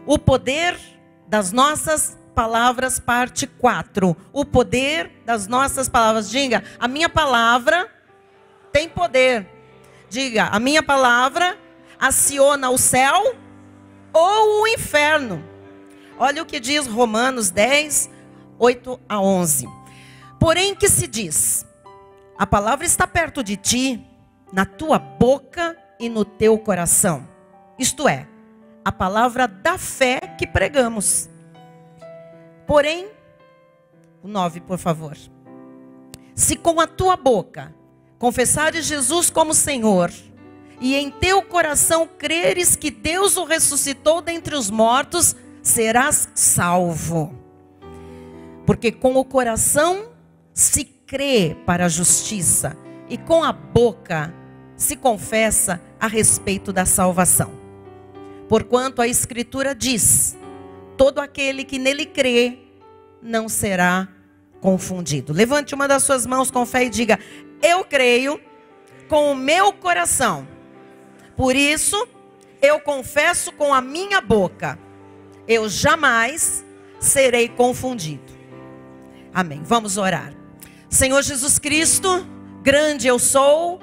O poder das nossas palavras, parte 4. O poder das nossas palavras. Diga, a minha palavra tem poder. Diga, a minha palavra aciona o céu ou o inferno. Olha o que diz Romanos 10, 8 a 11. Porém que se diz, a palavra está perto de ti, na tua boca e no teu coração. Isto é, a palavra da fé que pregamos. Porém, o 9, por favor. Se com a tua boca confessares Jesus como Senhor, e em teu coração creres que Deus o ressuscitou dentre os mortos, serás salvo. Porque com o coração se crê para a justiça, e com a boca se confessa a respeito da salvação. Porquanto a Escritura diz, todo aquele que nele crê não será confundido. Levante uma das suas mãos com fé e diga, eu creio com o meu coração. Por isso, eu confesso com a minha boca, eu jamais serei confundido. Amém. Vamos orar. Senhor Jesus Cristo, grande eu sou,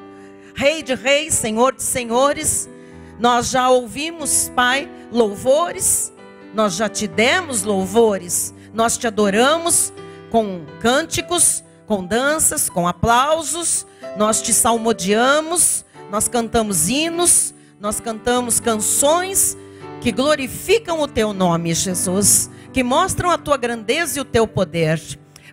Rei de reis, Senhor de senhores, nós já ouvimos, Pai, louvores, nós já te demos louvores, nós te adoramos com cânticos, com danças, com aplausos, nós te salmodiamos, nós cantamos hinos, nós cantamos canções que glorificam o teu nome, Jesus, que mostram a tua grandeza e o teu poder.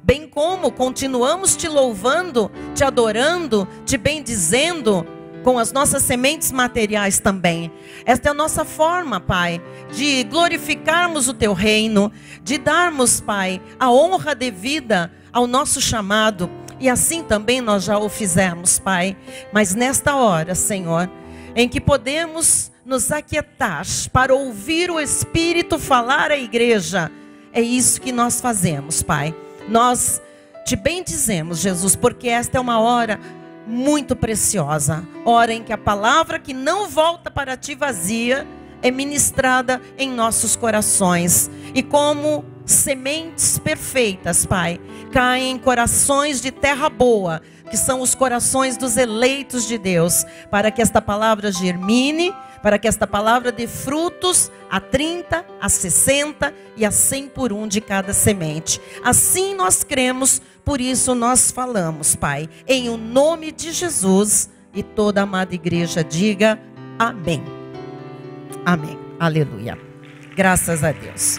Bem como continuamos te louvando, te adorando, te bendizendo com as nossas sementes materiais também. Esta é a nossa forma, Pai, de glorificarmos o teu reino, de darmos, Pai, a honra devida ao nosso chamado. E assim também nós já o fizemos, Pai. Mas nesta hora, Senhor, em que podemos nos aquietar para ouvir o Espírito falar à igreja, é isso que nós fazemos, Pai. Nós te bendizemos, Jesus, porque esta é uma hora muito preciosa. Hora em que a palavra que não volta para ti vazia é ministrada em nossos corações. E como sementes perfeitas, Pai, caem em corações de terra boa, que são os corações dos eleitos de Deus, para que esta palavra germine, para que esta palavra dê frutos a 30, a 60 e a 100 por um de cada semente. Assim nós cremos, por isso nós falamos, Pai, em o nome de Jesus. E toda a amada igreja diga amém. Amém. Aleluia. Graças a Deus.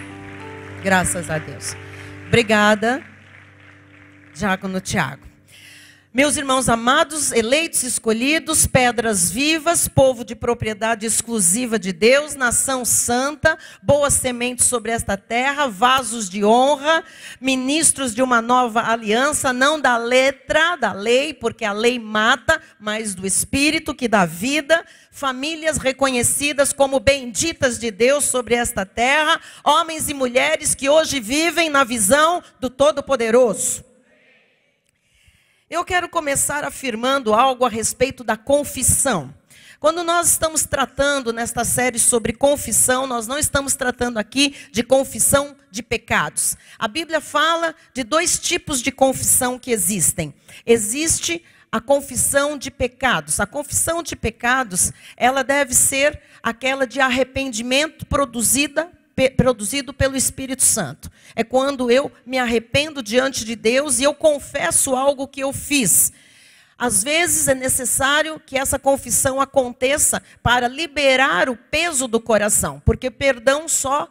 Graças a Deus. Obrigada, Diácono Tiago. Meus irmãos amados, eleitos, escolhidos, pedras vivas, povo de propriedade exclusiva de Deus, nação santa, boas sementes sobre esta terra, vasos de honra, ministros de uma nova aliança, não da letra, da lei, porque a lei mata, mas do Espírito que dá vida, famílias reconhecidas como benditas de Deus sobre esta terra, homens e mulheres que hoje vivem na visão do Todo-Poderoso. Eu quero começar afirmando algo a respeito da confissão. Quando nós estamos tratando nesta série sobre confissão, nós não estamos tratando aqui de confissão de pecados. A Bíblia fala de dois tipos de confissão que existem. Existe a confissão de pecados. A confissão de pecados, ela deve ser aquela de arrependimento produzido pelo Espírito Santo. É quando eu me arrependo diante de Deus e eu confesso algo que eu fiz. Às vezes é necessário que essa confissão aconteça para liberar o peso do coração, porque perdão só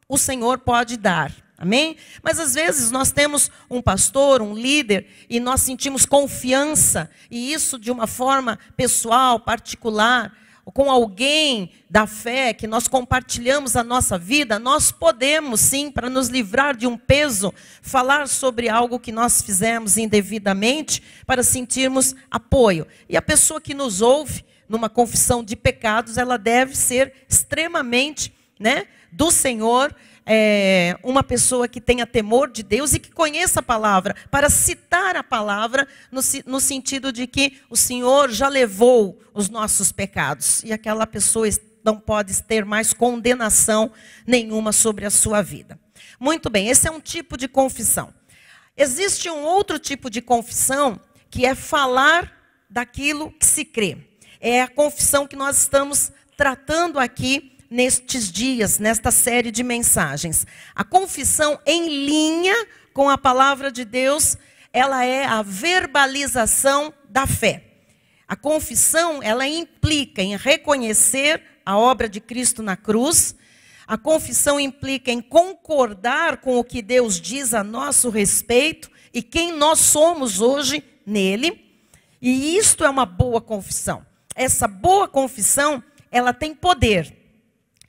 o Senhor pode dar. Amém? Mas às vezes nós temos um pastor, um líder, e nós sentimos confiança, e isso de uma forma pessoal, particular, com alguém da fé, que nós compartilhamos a nossa vida, nós podemos sim, para nos livrar de um peso, falar sobre algo que nós fizemos indevidamente, para sentirmos apoio. E a pessoa que nos ouve numa confissão de pecados, ela deve ser extremamente, do Senhor, uma pessoa que tenha temor de Deus e que conheça a palavra, para citar a palavra no sentido de que o Senhor já levou os nossos pecados. E aquela pessoa não pode ter mais condenação nenhuma sobre a sua vida. Muito bem, esse é um tipo de confissão. Existe um outro tipo de confissão, que é falar daquilo que se crê. É a confissão que nós estamos tratando aqui nestes dias, nesta série de mensagens. A confissão em linha com a palavra de Deus, ela é a verbalização da fé. A confissão, ela implica em reconhecer a obra de Cristo na cruz. A confissão implica em concordar com o que Deus diz a nosso respeito e quem nós somos hoje nele. E isto é uma boa confissão. Essa boa confissão, ela tem poder.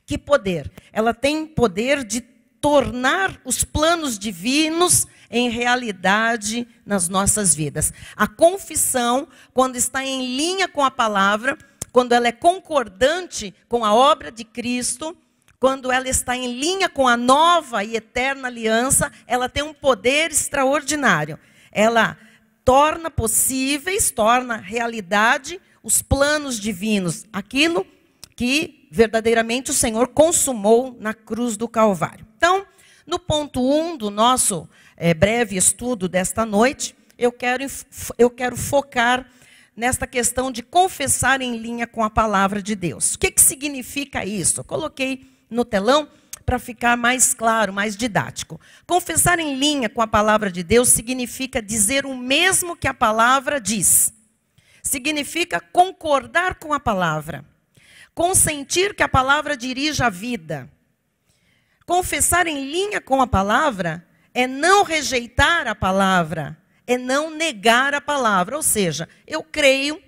Que poder? Ela tem poder de tornar os planos divinos em realidade nas nossas vidas. A confissão, quando está em linha com a palavra, quando ela é concordante com a obra de Cristo, quando ela está em linha com a nova e eterna aliança, ela tem um poder extraordinário. Ela torna possíveis, torna realidade os planos divinos, aquilo que verdadeiramente o Senhor consumou na cruz do Calvário. Então, no ponto 1 do nosso breve estudo desta noite, eu quero focar nesta questão de confessar em linha com a palavra de Deus. O que significa isso? Eu coloquei no telão para ficar mais claro, mais didático. Confessar em linha com a palavra de Deus significa dizer o mesmo que a palavra diz. Significa concordar com a palavra. Consentir que a palavra dirija a vida. Confessar em linha com a palavra é não rejeitar a palavra, é não negar a palavra. Ou seja, eu creio,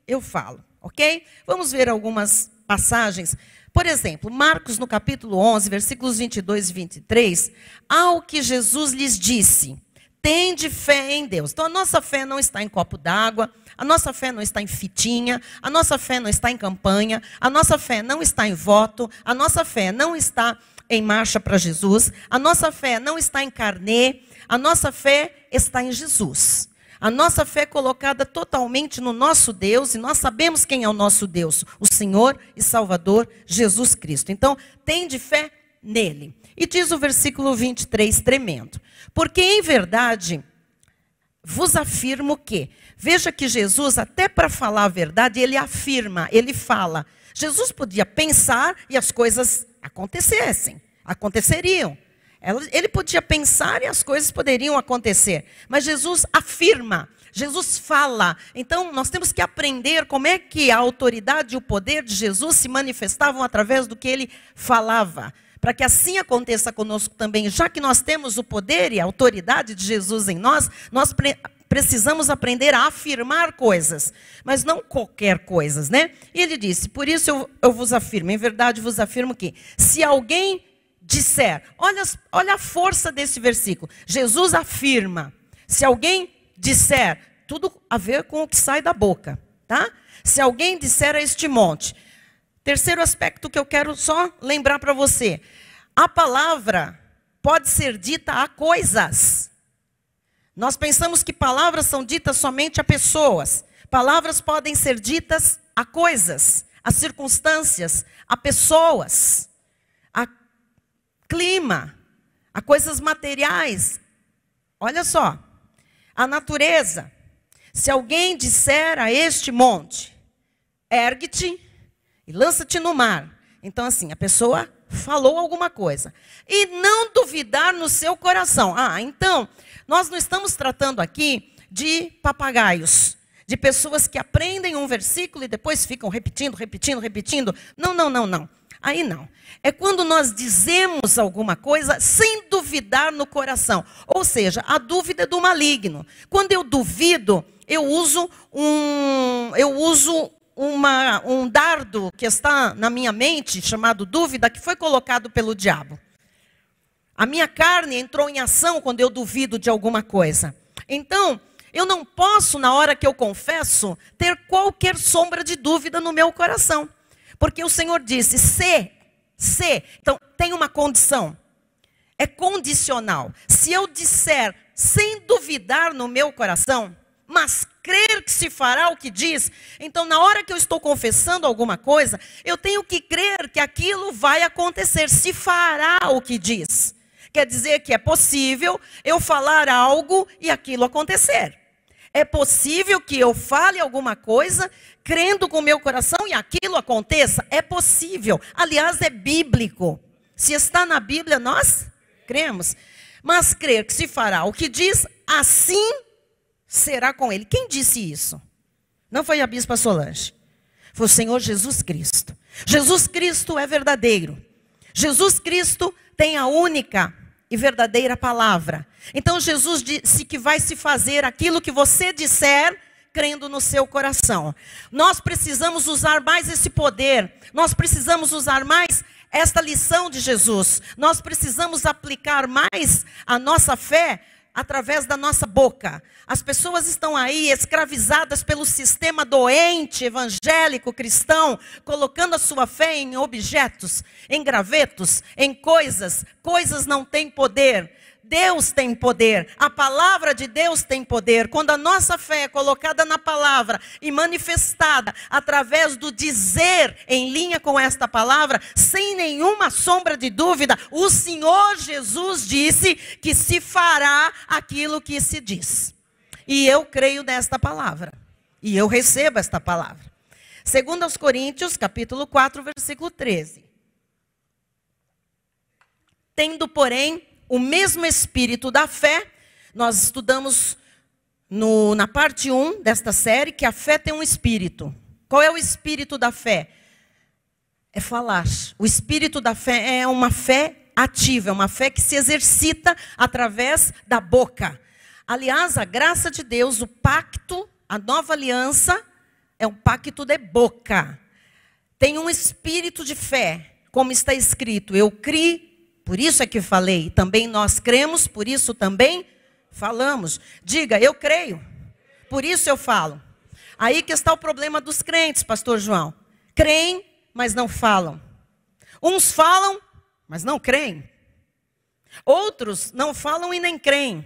eu falo, ok? Vamos ver algumas passagens. Por exemplo, Marcos no capítulo 11, versículos 22 e 23, ao que Jesus lhes disse, tende fé em Deus. Então a nossa fé não está em copo d'água, a nossa fé não está em fitinha, a nossa fé não está em campanha, a nossa fé não está em voto, a nossa fé não está em marcha para Jesus, a nossa fé não está em carnê, a nossa fé está em Jesus. A nossa fé é colocada totalmente no nosso Deus, e nós sabemos quem é o nosso Deus, o Senhor e Salvador Jesus Cristo. Então, tende fé nele. E diz o versículo 23, tremendo. Porque em verdade, vos afirmo que, veja que Jesus, até para falar a verdade, ele afirma, ele fala. Jesus podia pensar e as coisas aconteceriam. Ele podia pensar e as coisas poderiam acontecer. Mas Jesus afirma, Jesus fala. Então, nós temos que aprender como é que a autoridade e o poder de Jesus se manifestavam através do que ele falava. Para que assim aconteça conosco também. Já que nós temos o poder e a autoridade de Jesus em nós, nós precisamos aprender a afirmar coisas. Mas não qualquer coisas, né? E ele disse, por isso eu vos afirmo, em verdade vos afirmo que se alguém disser, olha a força desse versículo. Jesus afirma, se alguém disser, tudo a ver com o que sai da boca, tá? Se alguém disser a este monte. Terceiro aspecto que eu quero só lembrar para você. A palavra pode ser dita a coisas. Nós pensamos que palavras são ditas somente a pessoas. Palavras podem ser ditas a coisas, a circunstâncias, a pessoas, a clima, a coisas materiais. Olha só, a natureza. Se alguém disser a este monte, ergue-te e lança-te no mar. Então assim, a pessoa falou alguma coisa. E não duvidar no seu coração. Então, nós não estamos tratando aqui de papagaios, de pessoas que aprendem um versículo e depois ficam repetindo. Não. Aí não. É quando nós dizemos alguma coisa sem duvidar no coração. Ou seja, a dúvida é do maligno. Quando eu duvido, eu uso um dardo que está na minha mente, chamado dúvida, que foi colocado pelo diabo. A minha carne entrou em ação quando eu duvido de alguma coisa. Então, eu não posso, na hora que eu confesso, ter qualquer sombra de dúvida no meu coração. Porque o Senhor disse, se. Então, tem uma condição. É condicional. Se eu disser sem duvidar no meu coração, mas crer que se fará o que diz. Então, na hora que eu estou confessando alguma coisa, eu tenho que crer que aquilo vai acontecer, se fará o que diz. Quer dizer que é possível eu falar algo e aquilo acontecer. É possível que eu fale alguma coisa, crendo com o meu coração e aquilo aconteça. É possível. Aliás, é bíblico. Se está na Bíblia, nós cremos. Mas crer que se fará o que diz, assim será com ele. Quem disse isso? Não foi a bispa Solange. Foi o Senhor Jesus Cristo. Jesus Cristo é verdadeiro. Jesus Cristo tem a única e verdadeira palavra. Então Jesus disse que vai se fazer aquilo que você disser, crendo no seu coração. Nós precisamos usar mais esse poder. Nós precisamos usar mais esta lição de Jesus. Nós precisamos aplicar mais a nossa fé através da nossa boca. As pessoas estão aí escravizadas pelo sistema doente, evangélico, cristão, colocando a sua fé em objetos, em gravetos, em coisas. Coisas não têm poder. Deus tem poder, a palavra de Deus tem poder. Quando a nossa fé é colocada na palavra e manifestada através do dizer em linha com esta palavra, sem nenhuma sombra de dúvida, o Senhor Jesus disse que se fará aquilo que se diz. E eu creio nesta palavra, e eu recebo esta palavra. 2 Coríntios, capítulo 4, versículo 13. Tendo, porém, o mesmo espírito da fé, nós estudamos na parte 1 desta série, que a fé tem um espírito. Qual é o espírito da fé? É falar. O espírito da fé é uma fé ativa, é uma fé que se exercita através da boca. Aliás, a graça de Deus, o pacto, a nova aliança, é um pacto de boca. Tem um espírito de fé, como está escrito, eu criei. Por isso é que falei, também nós cremos, por isso também falamos. Diga, eu creio, por isso eu falo. Aí que está o problema dos crentes, pastor João. Creem, mas não falam. Uns falam, mas não creem. Outros não falam e nem creem.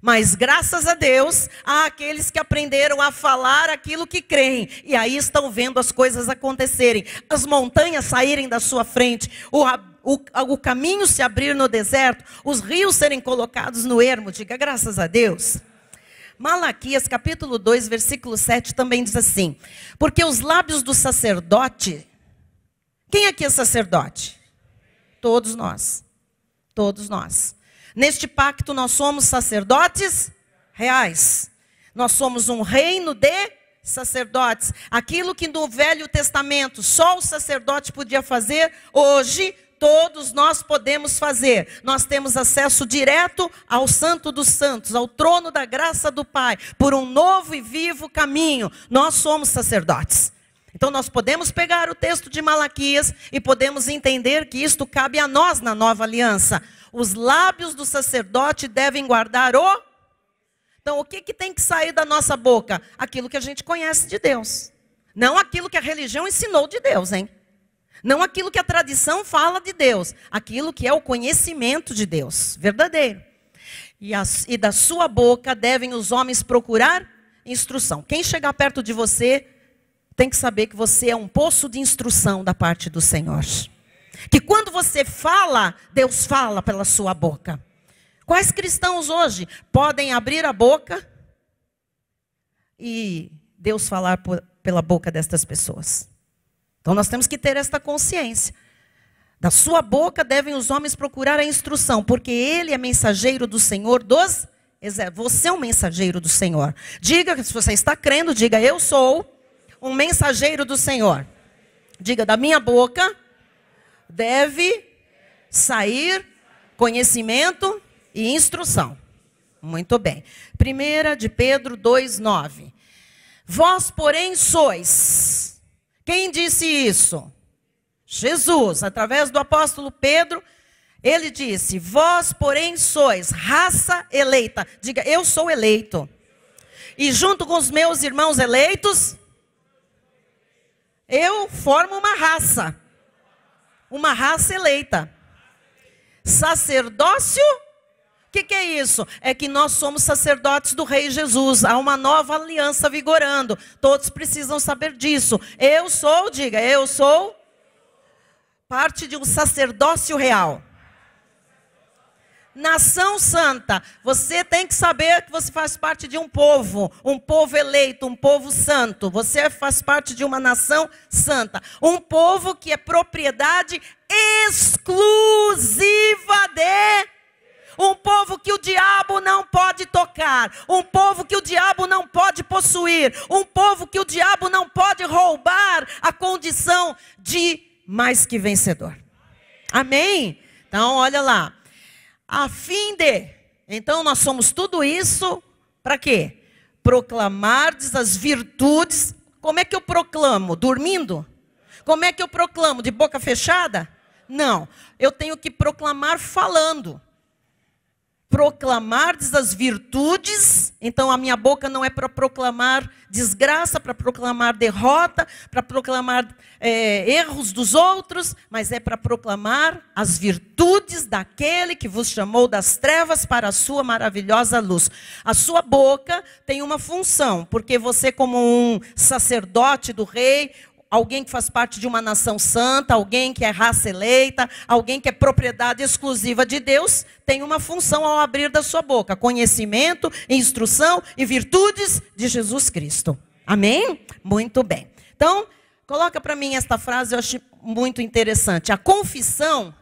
Mas graças a Deus, há aqueles que aprenderam a falar aquilo que creem. E aí estão vendo as coisas acontecerem. As montanhas saírem da sua frente. O caminho se abrir no deserto. Os rios serem colocados no ermo. Diga graças a Deus. Malaquias capítulo 2, versículo 7 também diz assim. Porque os lábios do sacerdote. Quem aqui é sacerdote? Todos nós. Todos nós. Neste pacto nós somos sacerdotes reais. Nós somos um reino de sacerdotes. Aquilo que no Velho Testamento só o sacerdote podia fazer, hoje todos nós podemos fazer. Nós temos acesso direto ao Santo dos Santos, ao trono da graça do Pai, por um novo e vivo caminho. Nós somos sacerdotes. Então nós podemos pegar o texto de Malaquias e podemos entender que isto cabe a nós na nova aliança. Os lábios do sacerdote devem guardar o... Então o que tem que sair da nossa boca? Aquilo que a gente conhece de Deus. Não aquilo que a religião ensinou de Deus, hein? Não aquilo que a tradição fala de Deus. Aquilo que é o conhecimento de Deus, verdadeiro. E da sua boca devem os homens procurar instrução. Quem chegar perto de você tem que saber que você é um poço de instrução da parte do Senhor. Que quando você fala, Deus fala pela sua boca. Quais cristãos hoje podem abrir a boca e Deus falar pela boca destas pessoas? Então nós temos que ter esta consciência. Da sua boca devem os homens procurar a instrução, porque ele é mensageiro do Senhor dos exércitos. Você é um mensageiro do Senhor. Diga, se você está crendo, diga, eu sou um mensageiro do Senhor. Diga, da minha boca deve sair conhecimento e instrução. Muito bem. 1 de Pedro 2:9. Vós, porém, sois. Quem disse isso? Jesus, através do apóstolo Pedro, ele disse, vós, porém, sois raça eleita. Diga, eu sou eleito. E junto com os meus irmãos eleitos, eu formo uma raça. Uma raça eleita. Sacerdócio O que é isso? É que nós somos sacerdotes do Rei Jesus. Há uma nova aliança vigorando. Todos precisam saber disso. Eu sou, diga, eu sou parte de um sacerdócio real. Nação santa. Você tem que saber que você faz parte de um povo eleito, um povo santo. Você faz parte de uma nação santa. Um povo que é propriedade exclusiva de... Um povo que o diabo não pode tocar. Um povo que o diabo não pode possuir. Um povo que o diabo não pode roubar a condição de mais que vencedor. Amém? Então, olha lá. A fim de... Então, nós somos tudo isso para quê? Proclamardes as virtudes. Como é que eu proclamo? Dormindo? Como é que eu proclamo? De boca fechada? Não. Eu tenho que proclamar falando. Proclamardes as virtudes. Então a minha boca não é para proclamar desgraça, para proclamar derrota, para proclamar erros dos outros, mas é para proclamar as virtudes daquele que vos chamou das trevas para a sua maravilhosa luz. A sua boca tem uma função, porque você, como um sacerdote do rei, alguém que faz parte de uma nação santa, alguém que é raça eleita, alguém que é propriedade exclusiva de Deus, tem uma função ao abrir da sua boca: conhecimento, instrução e virtudes de Jesus Cristo. Amém? Muito bem. Então, coloca para mim esta frase, eu acho muito interessante. A confissão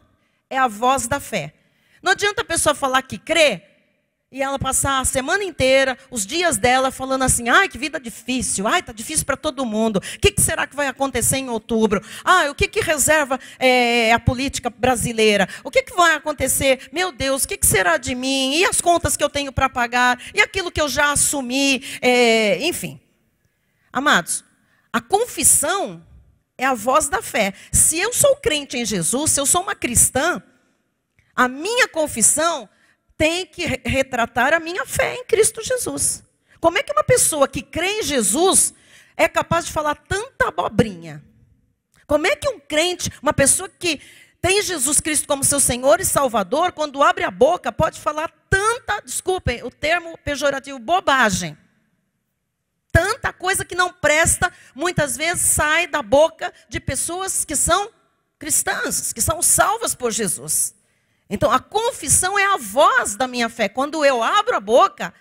é a voz da fé. Não adianta a pessoa falar que crê e ela passar a semana inteira, os dias dela, falando assim: ai, que vida difícil, ai, está difícil para todo mundo, o que será que vai acontecer em outubro? O que reserva a política brasileira? O que vai acontecer? Meu Deus, o que será de mim? E as contas que eu tenho para pagar? E aquilo que eu já assumi? Enfim. Amados, a confissão é a voz da fé. Se eu sou crente em Jesus, se eu sou uma cristã, a minha confissão tem que retratar a minha fé em Cristo Jesus. Como é que uma pessoa que crê em Jesus é capaz de falar tanta abobrinha? Como é que um crente, uma pessoa que tem Jesus Cristo como seu Senhor e Salvador, quando abre a boca, pode falar tanta, desculpem o termo pejorativo, bobagem? Tanta coisa que não presta, muitas vezes sai da boca de pessoas que são cristãs, que são salvas por Jesus. Então, a confissão é a voz da minha fé. Quando eu abro a boca,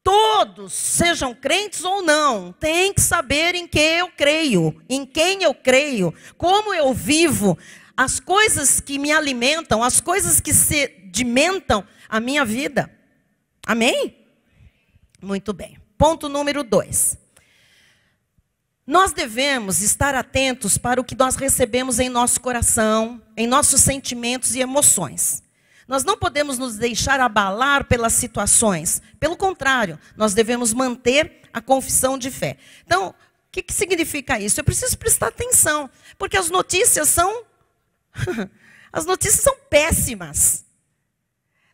todos, sejam crentes ou não, têm que saber em que eu creio, em quem eu creio, como eu vivo, as coisas que me alimentam, as coisas que sedimentam a minha vida. Amém? Muito bem. Ponto número 2. Nós devemos estar atentos para o que nós recebemos em nosso coração, em nossos sentimentos e emoções. Nós não podemos nos deixar abalar pelas situações. Pelo contrário, nós devemos manter a confissão de fé. Então, o que significa isso? Eu preciso prestar atenção, porque as notícias são péssimas.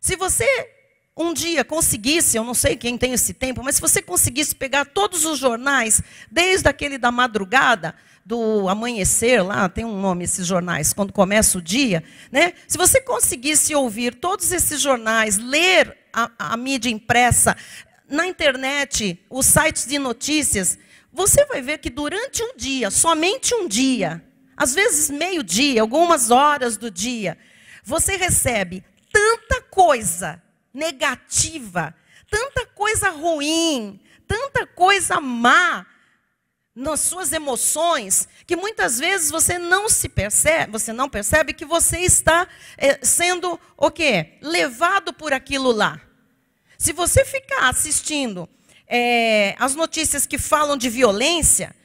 Se você um dia conseguisse, eu não sei quem tem esse tempo, mas se você conseguisse pegar todos os jornais, desde aquele da madrugada, do amanhecer, lá tem um nome esses jornais, quando começa o dia, né? Se você conseguisse ouvir todos esses jornais, ler a mídia impressa, na internet, os sites de notícias, você vai ver que durante um dia, somente um dia, às vezes meio-dia, algumas horas do dia, você recebe tanta coisa negativa, tanta coisa ruim, tanta coisa má nas suas emoções, que muitas vezes você não percebe que você está sendo o quê? Levado por aquilo lá. Se você ficar assistindo as notícias que falam de violência,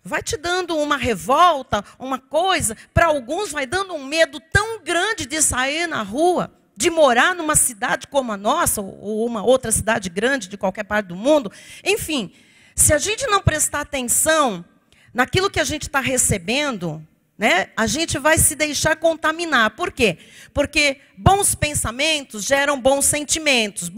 vai te dando uma revolta, uma coisa, para alguns vai dando um medo tão grande de sair na rua, de morar numa cidade como a nossa, ou uma outra cidade grande de qualquer parte do mundo. Enfim, se a gente não prestar atenção naquilo que a gente está recebendo, né, a gente vai se deixar contaminar. Por quê? Porque bons pensamentos geram bons sentimentos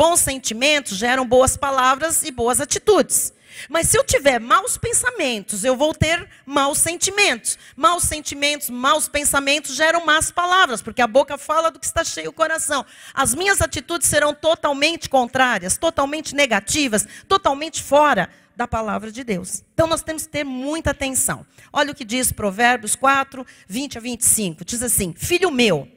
geram boas palavras e boas atitudes. Mas se eu tiver maus pensamentos, eu vou ter maus sentimentos. Maus sentimentos, maus pensamentos geram más palavras, porque a boca fala do que está cheio o coração. As minhas atitudes serão totalmente contrárias, totalmente negativas, totalmente fora da palavra de Deus. Então nós temos que ter muita atenção. Olha o que diz Provérbios 4, 20 a 25. Diz assim: filho meu,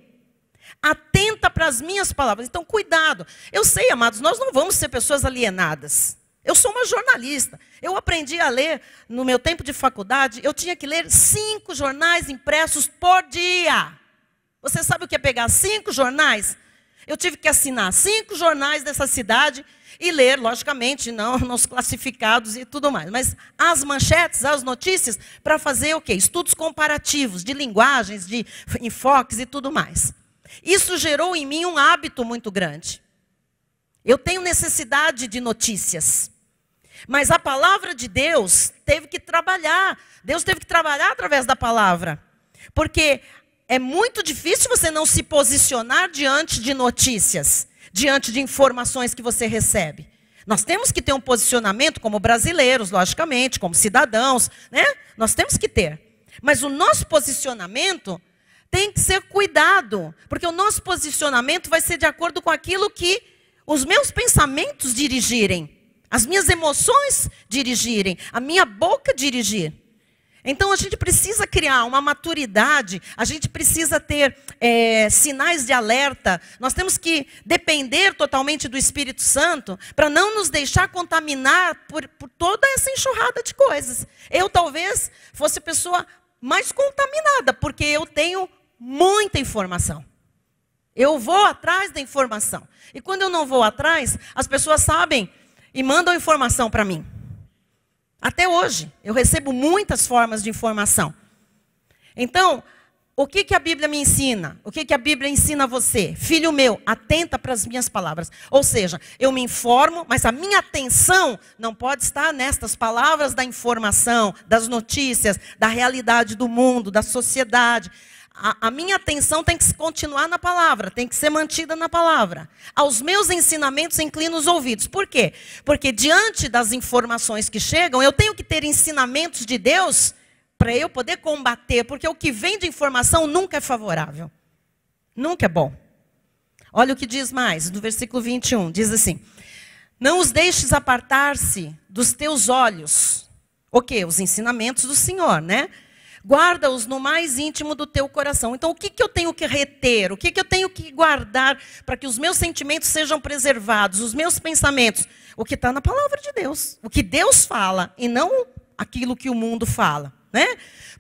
atenta para as minhas palavras. Então cuidado. Eu sei, amados, nós não vamos ser pessoas alienadas. Eu sou uma jornalista. Eu aprendi a ler, no meu tempo de faculdade, eu tinha que ler 5 jornais impressos por dia. Você sabe o que é pegar 5 jornais? Eu tive que assinar 5 jornais dessa cidade e ler, logicamente, não nos classificados e tudo mais. Mas as manchetes, as notícias, para fazer o quê? Estudos comparativos de linguagens, de enfoques e tudo mais. Isso gerou em mim um hábito muito grande. Eu tenho necessidade de notícias. Mas a palavra de Deus teve que trabalhar. Deus teve que trabalhar através da palavra. Porque é muito difícil você não se posicionar diante de notícias, diante de informações que você recebe. Nós temos que ter um posicionamento como brasileiros, logicamente, como cidadãos, né? Nós temos que ter. Mas o nosso posicionamento tem que ser cuidado. Porque o nosso posicionamento vai ser de acordo com aquilo que os meus pensamentos dirigirem, as minhas emoções dirigirem, a minha boca dirigir. Então a gente precisa criar uma maturidade, a gente precisa ter sinais de alerta. Nós temos que depender totalmente do Espírito Santo para não nos deixar contaminar por toda essa enxurrada de coisas. Eu talvez fosse a pessoa mais contaminada, porque eu tenho muita informação. Eu vou atrás da informação. E quando eu não vou atrás, as pessoas sabem e mandam informação para mim. Até hoje, eu recebo muitas formas de informação. Então, o que a Bíblia me ensina? O que a Bíblia ensina a você? Filho meu, atenta para as minhas palavras. Ou seja, eu me informo, mas a minha atenção não pode estar nestas palavras da informação, das notícias, da realidade do mundo, da sociedade. A minha atenção tem que continuar na palavra, tem que ser mantida na palavra. Aos meus ensinamentos inclino os ouvidos. Por quê? Porque diante das informações que chegam, eu tenho que ter ensinamentos de Deus para eu poder combater, porque o que vem de informação nunca é favorável. Nunca é bom. Olha o que diz mais, no versículo 21, diz assim: não os deixes apartar-se dos teus olhos. O quê? Os ensinamentos do Senhor, né? Guarda-os no mais íntimo do teu coração. Então, o que eu tenho que reter? O que eu tenho que guardar para que os meus sentimentos sejam preservados? Os meus pensamentos? O que está na palavra de Deus. O que Deus fala e não aquilo que o mundo fala, né?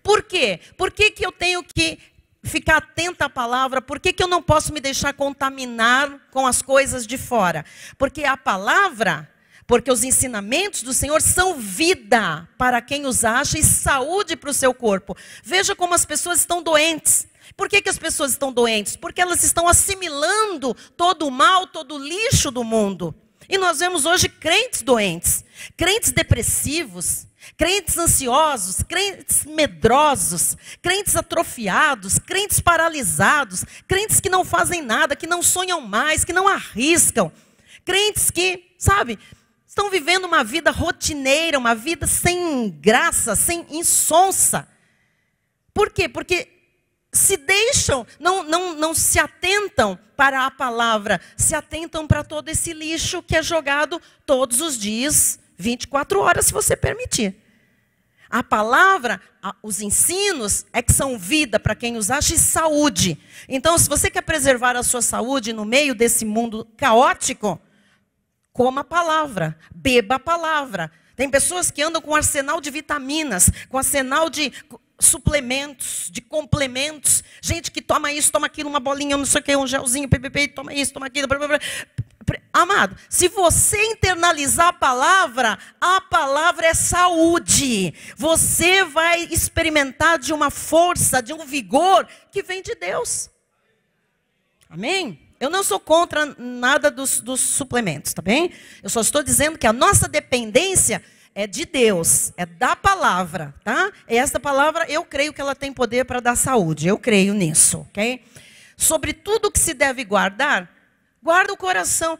Por quê? Por que eu tenho que ficar atenta à palavra? Por que eu não posso me deixar contaminar com as coisas de fora? Porque a palavra... Porque os ensinamentos do Senhor são vida para quem os acha e saúde para o seu corpo. Veja como as pessoas estão doentes. Por que as pessoas estão doentes? Porque elas estão assimilando todo o mal, todo o lixo do mundo. E nós vemos hoje crentes doentes, crentes depressivos, crentes ansiosos, crentes medrosos, crentes atrofiados, crentes paralisados, crentes que não fazem nada, que não sonham mais, que não arriscam. Crentes que, sabe... estão vivendo uma vida rotineira, uma vida sem graça, sem insonsa. Por quê? Porque se deixam, não se atentam para a palavra, se atentam para todo esse lixo que é jogado todos os dias, 24 horas, se você permitir. A palavra, os ensinos, é que são vida para quem os acha e saúde. Então, se você quer preservar a sua saúde no meio desse mundo caótico, coma a palavra, beba a palavra. Tem pessoas que andam com um arsenal de vitaminas, com um arsenal de suplementos, de complementos. Gente que toma isso, toma aquilo, uma bolinha, não sei o que, um gelzinho, toma isso, toma aquilo. Amado, se você internalizar a palavra é saúde. Você vai experimentar de uma força, de um vigor que vem de Deus. Amém? Eu não sou contra nada dos suplementos, tá bem? Eu só estou dizendo que a nossa dependência é de Deus, é da palavra, tá? E essa palavra, eu creio que ela tem poder para dar saúde, eu creio nisso, ok? Sobre tudo que se deve guardar, Guarda o coração,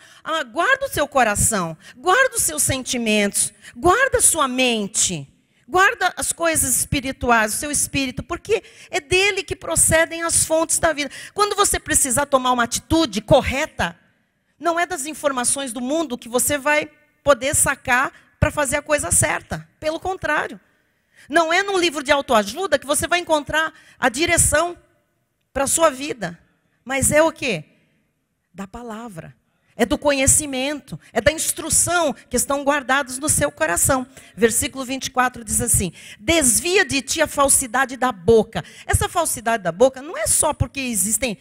guarda o seu coração, guarda os seus sentimentos, guarda a sua mente, guarda as coisas espirituais, o seu espírito, porque é dele que procedem as fontes da vida. Quando você precisar tomar uma atitude correta, não é das informações do mundo que você vai poder sacar para fazer a coisa certa. Pelo contrário, não é num livro de autoajuda que você vai encontrar a direção para a sua vida, mas é o quê? Da palavra, é do conhecimento, é da instrução que estão guardados no seu coração. Versículo 24 diz assim: desvia de ti a falsidade da boca. Essa falsidade da boca não é só porque existem,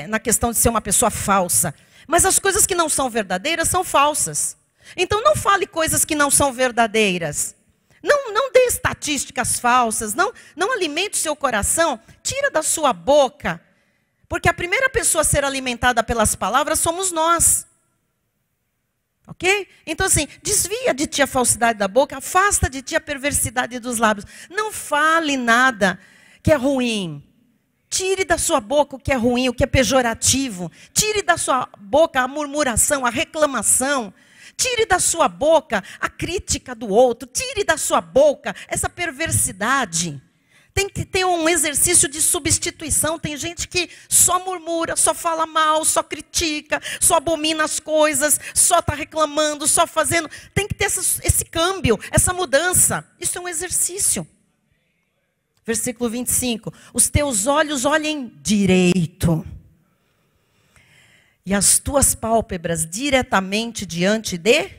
na questão de ser uma pessoa falsa, mas as coisas que não são verdadeiras são falsas. Então não fale coisas que não são verdadeiras. Não dê estatísticas falsas, não alimente o seu coração, tira da sua boca. Porque a primeira pessoa a ser alimentada pelas palavras somos nós. Ok? Então assim, desvia de ti a falsidade da boca, afasta de ti a perversidade dos lábios. Não fale nada que é ruim. Tire da sua boca o que é ruim, o que é pejorativo. Tire da sua boca a murmuração, a reclamação. Tire da sua boca a crítica do outro. Tire da sua boca essa perversidade. Tem que ter um exercício de substituição. Tem gente que só murmura, só fala mal, só critica, só abomina as coisas, só está reclamando, só fazendo. Tem que ter esse câmbio, essa mudança. Isso é um exercício. Versículo 25. Os teus olhos olhem direito, e as tuas pálpebras diretamente diante de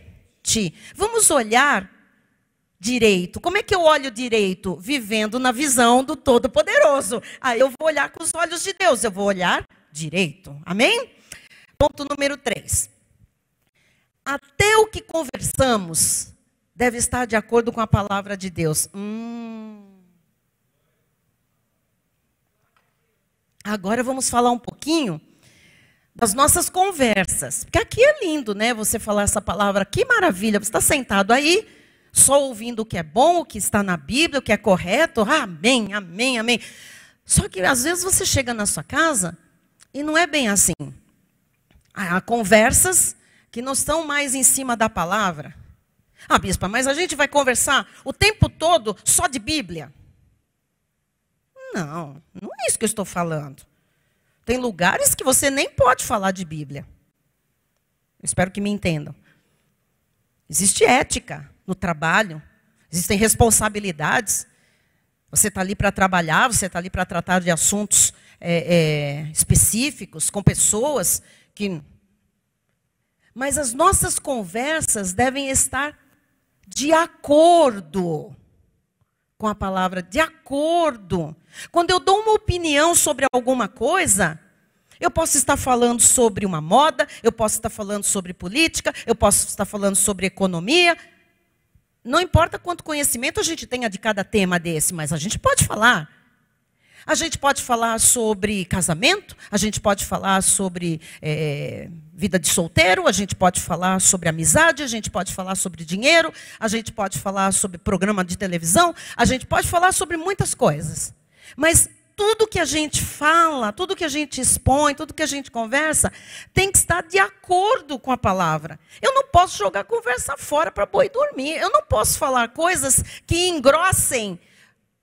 ti. Vamos olhar direito. Como é que eu olho direito? Vivendo na visão do Todo-Poderoso. Aí eu vou olhar com os olhos de Deus, eu vou olhar direito. Amém? Ponto número 3. Até o que conversamos deve estar de acordo com a palavra de Deus. Agora vamos falar um pouquinho das nossas conversas. Porque aqui é lindo, né? Você falar essa palavra, que maravilha. Você está sentado aí, só ouvindo o que é bom, o que está na Bíblia, o que é correto. Amém, amém, amém. Só que às vezes você chega na sua casa e não é bem assim. Há conversas que não estão mais em cima da palavra. Bispa, mas a gente vai conversar o tempo todo só de Bíblia? Não é isso que eu estou falando. Tem lugares que você nem pode falar de Bíblia. Eu espero que me entendam. Existe ética no trabalho, existem responsabilidades. Você está ali para trabalhar, você está ali para tratar de assuntos específicos, com pessoas que... Mas as nossas conversas devem estar de acordo com a palavra, de acordo. Quando eu dou uma opinião sobre alguma coisa, eu posso estar falando sobre uma moda, eu posso estar falando sobre política, eu posso estar falando sobre economia. Não importa quanto conhecimento a gente tenha de cada tema desse, mas a gente pode falar. A gente pode falar sobre casamento, a gente pode falar sobre vida de solteiro, a gente pode falar sobre amizade, a gente pode falar sobre dinheiro, a gente pode falar sobre programa de televisão, a gente pode falar sobre muitas coisas. Mas tudo que a gente fala, tudo que a gente expõe, tudo que a gente conversa, tem que estar de acordo com a palavra. Eu não posso jogar a conversa fora para boi dormir. Eu não posso falar coisas que engrossem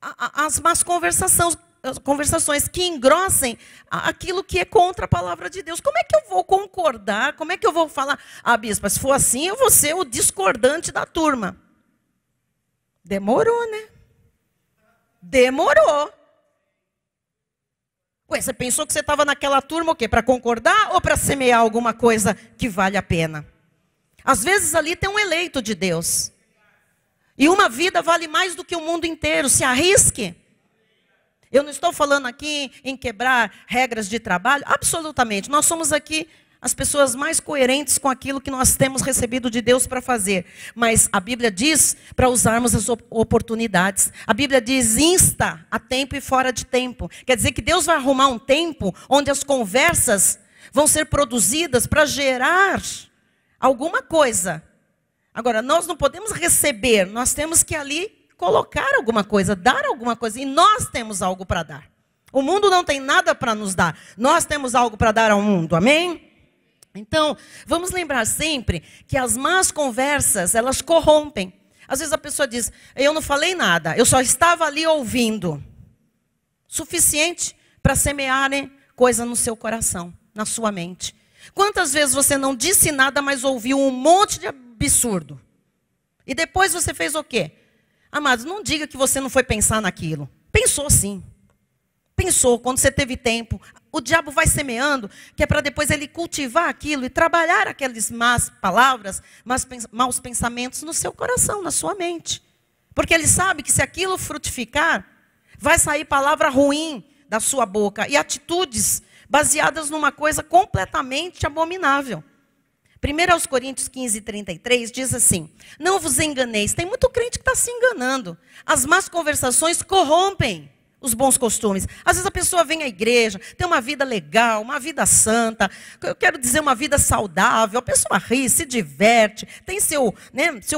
as más conversações, que engrossem aquilo que é contra a palavra de Deus. Como é que eu vou concordar? Como é que eu vou falar? Bispa, se for assim, eu vou ser o discordante da turma. Demorou, né? Demorou. Você pensou que você estava naquela turma o quê? Para concordar ou para semear alguma coisa que vale a pena? Às vezes ali tem um eleito de Deus. E uma vida vale mais do que o mundo inteiro. Se arrisque. Eu não estou falando aqui em quebrar regras de trabalho. Absolutamente. Nós somos aqui as pessoas mais coerentes com aquilo que nós temos recebido de Deus para fazer. Mas a Bíblia diz para usarmos as oportunidades. A Bíblia diz insta a tempo e fora de tempo. Quer dizer que Deus vai arrumar um tempo onde as conversas vão ser produzidas para gerar alguma coisa. Agora, nós não podemos receber, nós temos que ali colocar alguma coisa, dar alguma coisa. E nós temos algo para dar. O mundo não tem nada para nos dar. Nós temos algo para dar ao mundo, amém? Então, vamos lembrar sempre que as más conversas, elas corrompem. Às vezes a pessoa diz, eu não falei nada, eu só estava ali ouvindo. Suficiente para semearem coisa no seu coração, na sua mente. Quantas vezes você não disse nada, mas ouviu um monte de absurdo? E depois você fez o quê? Amados, não diga que você não foi pensar naquilo. Pensou sim. Pensou, quando você teve tempo. O diabo vai semeando, que é para depois ele cultivar aquilo e trabalhar aquelas más palavras, maus pensamentos no seu coração, na sua mente. Porque ele sabe que se aquilo frutificar, vai sair palavra ruim da sua boca e atitudes baseadas numa coisa completamente abominável. 1 Coríntios 15:33 diz assim, não vos enganeis. Tem muito crente que está se enganando. As más conversações corrompem os bons costumes. Às vezes a pessoa vem à igreja, tem uma vida legal, uma vida santa, eu quero dizer uma vida saudável, a pessoa ri, se diverte, tem seu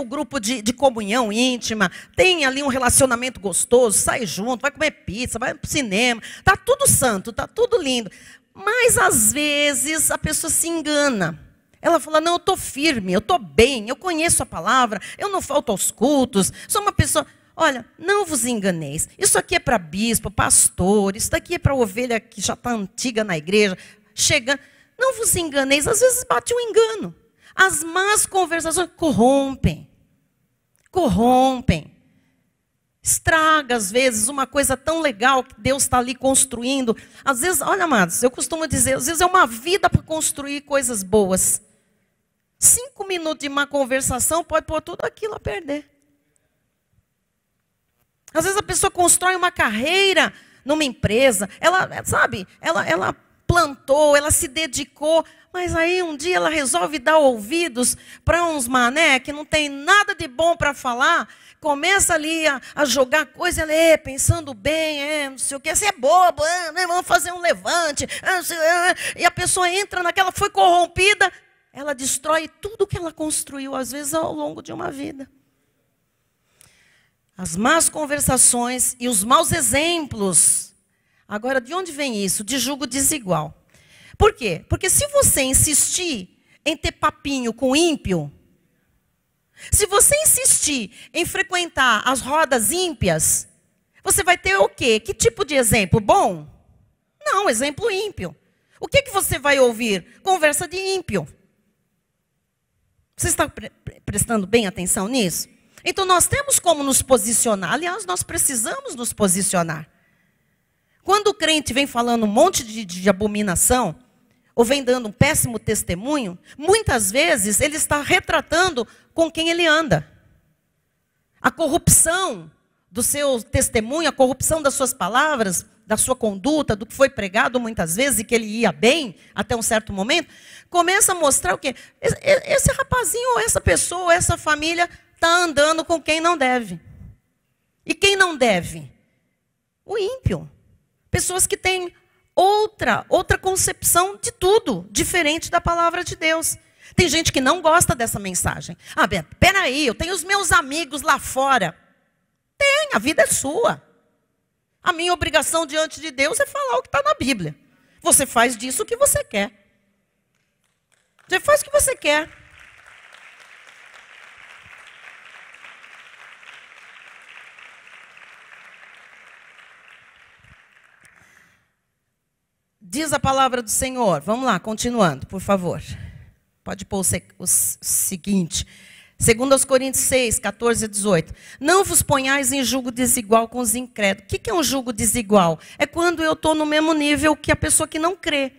grupo de comunhão íntima, tem ali um relacionamento gostoso, sai junto, vai comer pizza, vai para o cinema, está tudo santo, está tudo lindo. Mas às vezes a pessoa se engana. Ela fala, não, eu estou firme, eu estou bem, eu conheço a palavra, eu não falto aos cultos, sou uma pessoa... Olha, não vos enganeis. Isso aqui é para bispo, pastor, isso daqui é para ovelha que já está antiga na igreja, chegando. Não vos enganeis, às vezes bate um engano. As más conversações corrompem. Corrompem. Estraga, às vezes, uma coisa tão legal que Deus está ali construindo. Às vezes, olha, amados, eu costumo dizer, às vezes é uma vida para construir coisas boas. 5 minutos de má conversação pode pôr tudo aquilo a perder. Às vezes a pessoa constrói uma carreira numa empresa, ela plantou, ela se dedicou, mas aí um dia ela resolve dar ouvidos para uns mané que não tem nada de bom para falar, começa ali a jogar coisa, ela pensando bem, não sei o que, você é bobo, vamos fazer um levante, e a pessoa entra naquela, foi corrompida, ela destrói tudo que ela construiu, às vezes ao longo de uma vida. As más conversações e os maus exemplos. Agora, de onde vem isso? De julgo desigual. Por quê? Porque se você insistir em ter papinho com ímpio, se você insistir em frequentar as rodas ímpias, você vai ter o quê? Que tipo de exemplo? Bom? Não, exemplo ímpio. O que você vai ouvir? Conversa de ímpio. Você está prestando bem atenção nisso? Então, nós temos como nos posicionar. Aliás, nós precisamos nos posicionar. Quando o crente vem falando um monte de abominação, ou vem dando um péssimo testemunho, muitas vezes ele está retratando com quem ele anda. A corrupção do seu testemunho, a corrupção das suas palavras, da sua conduta, do que foi pregado muitas vezes e que ele ia bem até um certo momento, começa a mostrar o quê? Esse rapazinho, ou essa pessoa, ou essa família está andando com quem não deve. E quem não deve? O ímpio. Pessoas que têm outra concepção de tudo, diferente da palavra de Deus. Tem gente que não gosta dessa mensagem. Ah, Beto, peraí, eu tenho os meus amigos lá fora. Tem, a vida é sua. A minha obrigação diante de Deus é falar o que está na Bíblia. Você faz disso o que você quer. Você faz o que você quer. Diz a palavra do Senhor. Vamos lá, continuando, por favor. Pode pôr o seguinte. 2 Coríntios 6, 14 a 18. Não vos ponhais em julgo desigual com os incrédulos. O que é um julgo desigual? É quando eu estou no mesmo nível que a pessoa que não crê.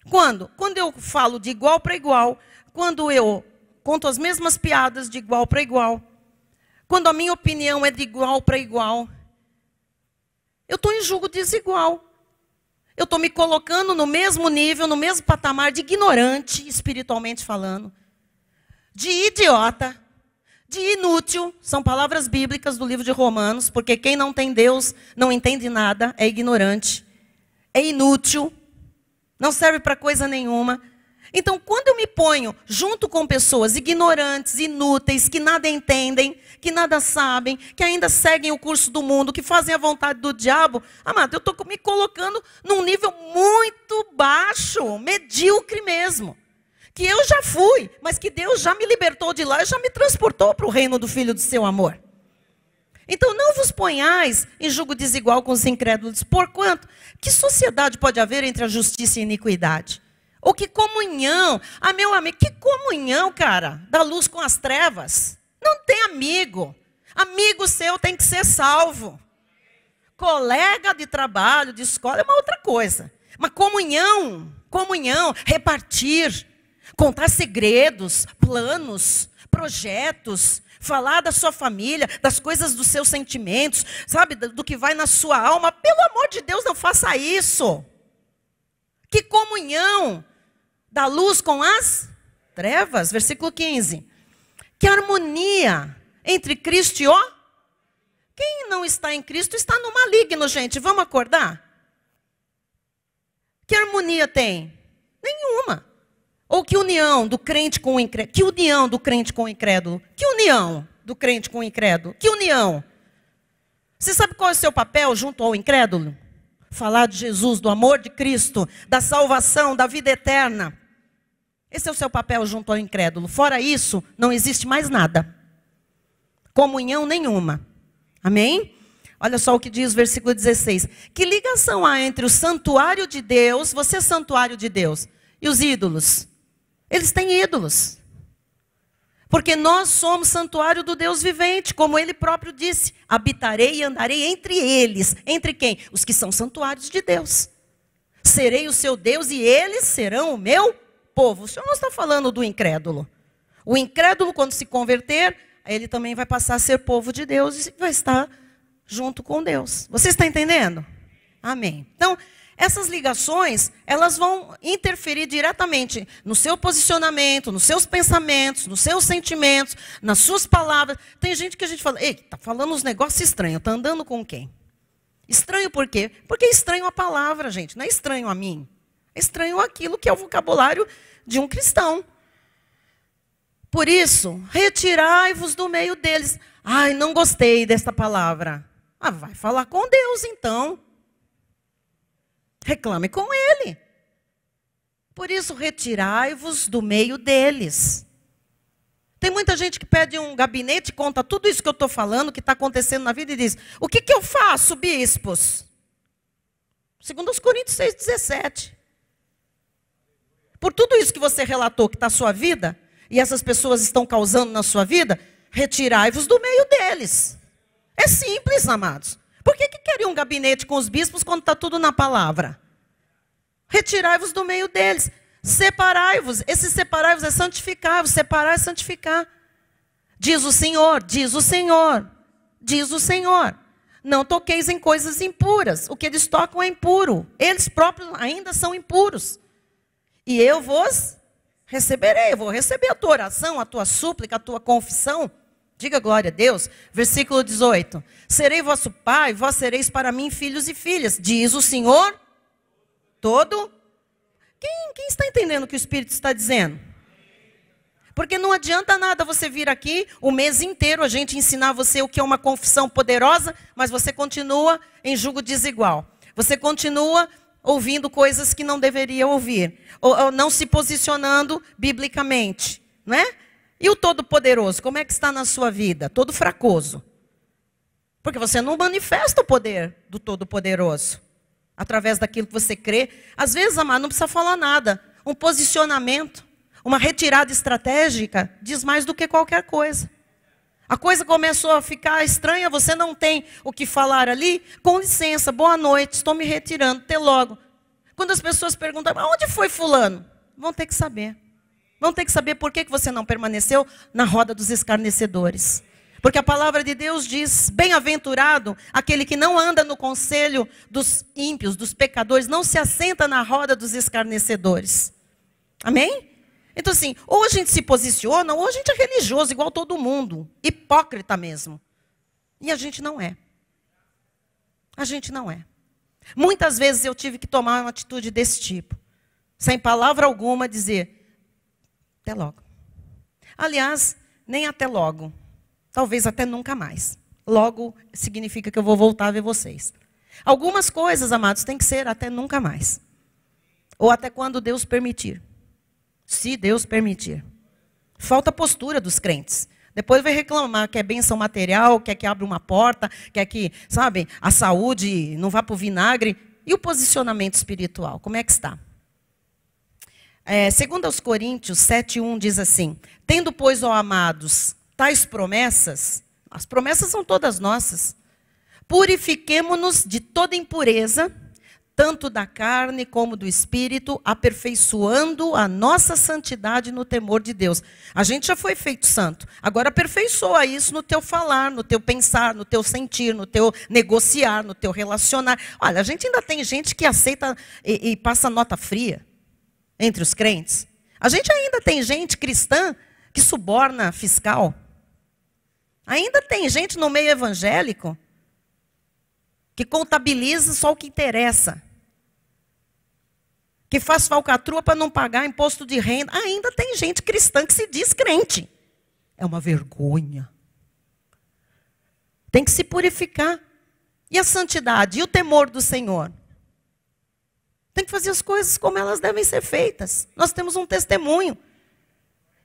Quando? Quando eu falo de igual para igual. Quando eu conto as mesmas piadas de igual para igual. Quando a minha opinião é de igual para igual. Eu estou em julgo desigual. Eu estou me colocando no mesmo nível, no mesmo patamar de ignorante, espiritualmente falando. De idiota, de inútil, são palavras bíblicas do livro de Romanos, porque quem não tem Deus não entende nada, é ignorante, é inútil, não serve para coisa nenhuma. Então, quando eu me ponho junto com pessoas ignorantes, inúteis, que nada entendem, que nada sabem, que ainda seguem o curso do mundo, que fazem a vontade do diabo, amado, eu estou me colocando num nível muito baixo, medíocre mesmo. que eu já fui, mas que Deus já me libertou de lá e já me transportou para o reino do Filho do seu amor. Então não vos ponhais em julgo desigual com os incrédulos, porquanto, que sociedade pode haver entre a justiça e a iniquidade? Ou que comunhão, meu amigo, que comunhão, cara, da luz com as trevas? Não tem amigo. Amigo seu tem que ser salvo. Colega de trabalho, de escola, é uma outra coisa. Mas comunhão, repartir, contar segredos, planos, projetos, falar da sua família, das coisas dos seus sentimentos, sabe, do que vai na sua alma. Pelo amor de Deus, não faça isso. Que comunhão da luz com as trevas, versículo 15. Que harmonia entre Cristo e o... Quem não está em Cristo está no maligno, gente. Vamos acordar? Que harmonia tem? Nenhuma. Ou que união do crente com o incrédulo? Que união do crente com o incrédulo? Que união do crente com o incrédulo? Que união? Você sabe qual é o seu papel junto ao incrédulo? Falar de Jesus, do amor de Cristo, da salvação, da vida eterna. Esse é o seu papel junto ao incrédulo. Fora isso, não existe mais nada. Comunhão nenhuma. Amém? Olha só o que diz o versículo 16. Que ligação há entre o santuário de Deus, você é santuário de Deus, e os ídolos? Eles têm ídolos. Porque nós somos santuário do Deus vivente, como ele próprio disse. Habitarei e andarei entre eles. Entre quem? Os que são santuários de Deus. Serei o seu Deus e eles serão o meu povo. O Senhor não está falando do incrédulo. O incrédulo, quando se converter, ele também vai passar a ser povo de Deus e vai estar junto com Deus. Você está entendendo? Amém. Então, essas ligações, elas vão interferir diretamente no seu posicionamento, nos seus pensamentos, nos seus sentimentos, nas suas palavras. Tem gente que a gente fala, ei, está falando uns negócios estranhos, está andando com quem? Estranho por quê? Porque é estranho a palavra, gente, não é estranho a mim. É estranho aquilo que é o vocabulário de um cristão. Por isso, retirai-vos do meio deles. Ai, não gostei desta palavra. Vai falar com Deus então. Reclame com Ele. Por isso, retirai-vos do meio deles. Tem muita gente que pede um gabinete, conta tudo isso que eu estou falando, que está acontecendo na vida e diz, o que eu faço, bispos? 2 Coríntios 6,17. Por tudo isso que você relatou que está na sua vida, e essas pessoas estão causando na sua vida, retirai-vos do meio deles. É simples, amados. Por que querem um gabinete com os bispos quando está tudo na palavra? Retirai-vos do meio deles. Separai-vos. Esse separai-vos é santificar. Separar é santificar. Diz o Senhor, diz o Senhor, diz o Senhor. Não toqueis em coisas impuras. O que eles tocam é impuro. Eles próprios ainda são impuros. E eu vos receberei. Eu vou receber a tua oração, a tua súplica, a tua confissão. Diga glória a Deus. Versículo 18. Serei vosso pai, vós sereis para mim filhos e filhas. Diz o Senhor todo. Quem está entendendo o que o Espírito está dizendo? Porque não adianta nada você vir aqui o mês inteiro, a gente ensinar você o que é uma confissão poderosa, mas você continua em julgo desigual. Você continua ouvindo coisas que não deveria ouvir. Ou não se posicionando biblicamente. Não é? E o Todo-Poderoso, como é que está na sua vida? Todo fracoso. Porque você não manifesta o poder do Todo-Poderoso. Através daquilo que você crê. Às vezes, amado, não precisa falar nada. Um posicionamento, uma retirada estratégica, diz mais do que qualquer coisa. A coisa começou a ficar estranha, você não tem o que falar ali. Com licença, boa noite, estou me retirando, até logo. Quando as pessoas perguntam, onde foi fulano? Vão ter que saber. Vão ter que saber por que você não permaneceu na roda dos escarnecedores. Porque a palavra de Deus diz, bem-aventurado aquele que não anda no conselho dos ímpios, dos pecadores, não se assenta na roda dos escarnecedores. Amém? Então assim, ou a gente se posiciona, ou a gente é religioso, igual todo mundo. Hipócrita mesmo. E a gente não é. A gente não é. Muitas vezes eu tive que tomar uma atitude desse tipo. Sem palavra alguma dizer, até logo. Aliás, nem até logo. Talvez até nunca mais. Logo significa que eu vou voltar a ver vocês. Algumas coisas, amados, tem que ser até nunca mais. Ou até quando Deus permitir. Se Deus permitir. Falta postura dos crentes. Depois vai reclamar que é bênção material, quer que abra uma porta, quer que, sabe, a saúde não vá para o vinagre. E o posicionamento espiritual, como é que está? Segundo aos Coríntios 7:1 diz assim: tendo, pois, ó amados, tais promessas, as promessas são todas nossas, purifiquemo-nos de toda impureza, tanto da carne como do espírito, aperfeiçoando a nossa santidade no temor de Deus. A gente já foi feito santo. Agora aperfeiçoa isso no teu falar, no teu pensar, no teu sentir, no teu negociar, no teu relacionar. Olha, a gente ainda tem gente que aceita e passa nota fria entre os crentes. A gente ainda tem gente cristã que suborna fiscal. Ainda tem gente no meio evangélico que contabiliza só o que interessa, que faz falcatrua para não pagar imposto de renda. Ainda tem gente cristã que se diz crente. É uma vergonha. Tem que se purificar. E a santidade, e o temor do Senhor? Tem que fazer as coisas como elas devem ser feitas. Nós temos um testemunho.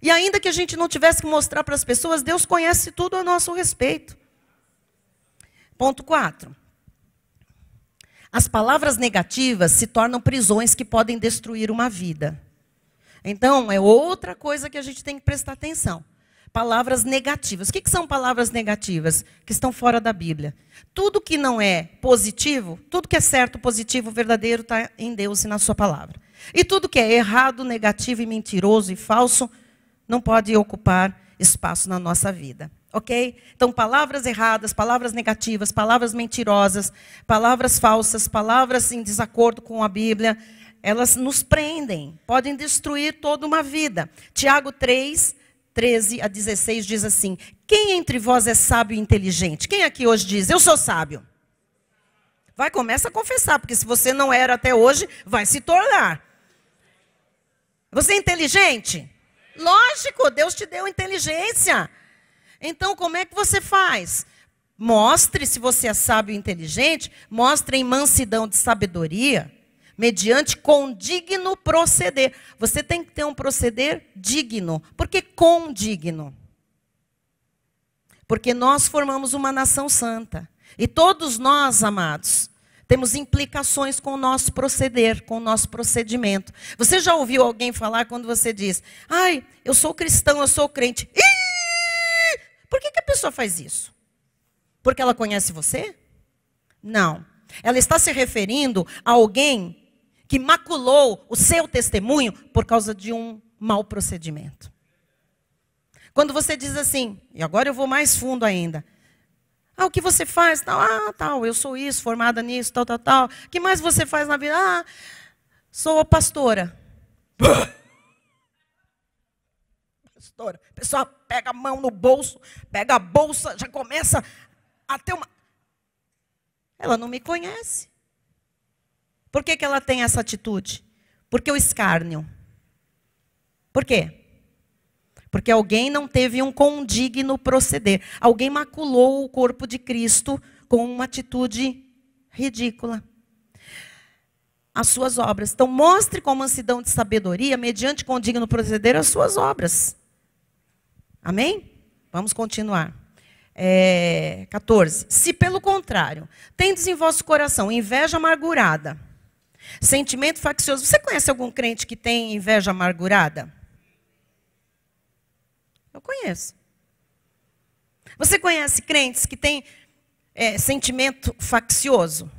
E ainda que a gente não tivesse que mostrar para as pessoas, Deus conhece tudo a nosso respeito. Ponto 4. As palavras negativas se tornam prisões que podem destruir uma vida. Então, é outra coisa que a gente tem que prestar atenção. Palavras negativas. O que são palavras negativas? Que estão fora da Bíblia. Tudo que não é positivo, tudo que é certo, positivo, verdadeiro, está em Deus e na sua palavra. E tudo que é errado, negativo, e mentiroso e falso, não pode ocupar espaço na nossa vida. Ok? Então, palavras erradas, palavras negativas, palavras mentirosas, palavras falsas, palavras em desacordo com a Bíblia, elas nos prendem, podem destruir toda uma vida. Tiago 3, 13 a 16 diz assim: quem entre vós é sábio e inteligente? Quem aqui hoje diz, eu sou sábio? Vai, começa a confessar, porque se você não era até hoje, vai se tornar. Você é inteligente? Lógico, Deus te deu inteligência. Então, como é que você faz? Mostre, se você é sábio e inteligente, mostre em mansidão de sabedoria, mediante condigno proceder. Você tem que ter um proceder digno. Por que condigno? Porque nós formamos uma nação santa. E todos nós, amados, temos implicações com o nosso proceder, com o nosso procedimento. Você já ouviu alguém falar quando você diz, ai, eu sou cristão, eu sou crente. Por que a pessoa faz isso? Porque ela conhece você? Não. Ela está se referindo a alguém que maculou o seu testemunho por causa de um mau procedimento. Quando você diz assim, e agora eu vou mais fundo ainda. Ah, o que você faz? Tal, eu sou isso, formada nisso, tal. O que mais você faz na vida? Ah, sou pastora. Pastora. A pessoa pega a mão no bolso, pega a bolsa, já começa a ter uma... Ela não me conhece. Por que ela tem essa atitude? Porque o escárnio. Por quê? Porque alguém não teve um condigno proceder. Alguém maculou o corpo de Cristo com uma atitude ridícula. As suas obras. Então, mostre com mansidão de sabedoria, mediante condigno proceder, as suas obras. Amém? Vamos continuar. 14. Se pelo contrário, tendes em vosso coração inveja amargurada, sentimento faccioso. Você conhece algum crente que tem inveja amargurada? Eu conheço. Você conhece crentes que têm sentimento faccioso?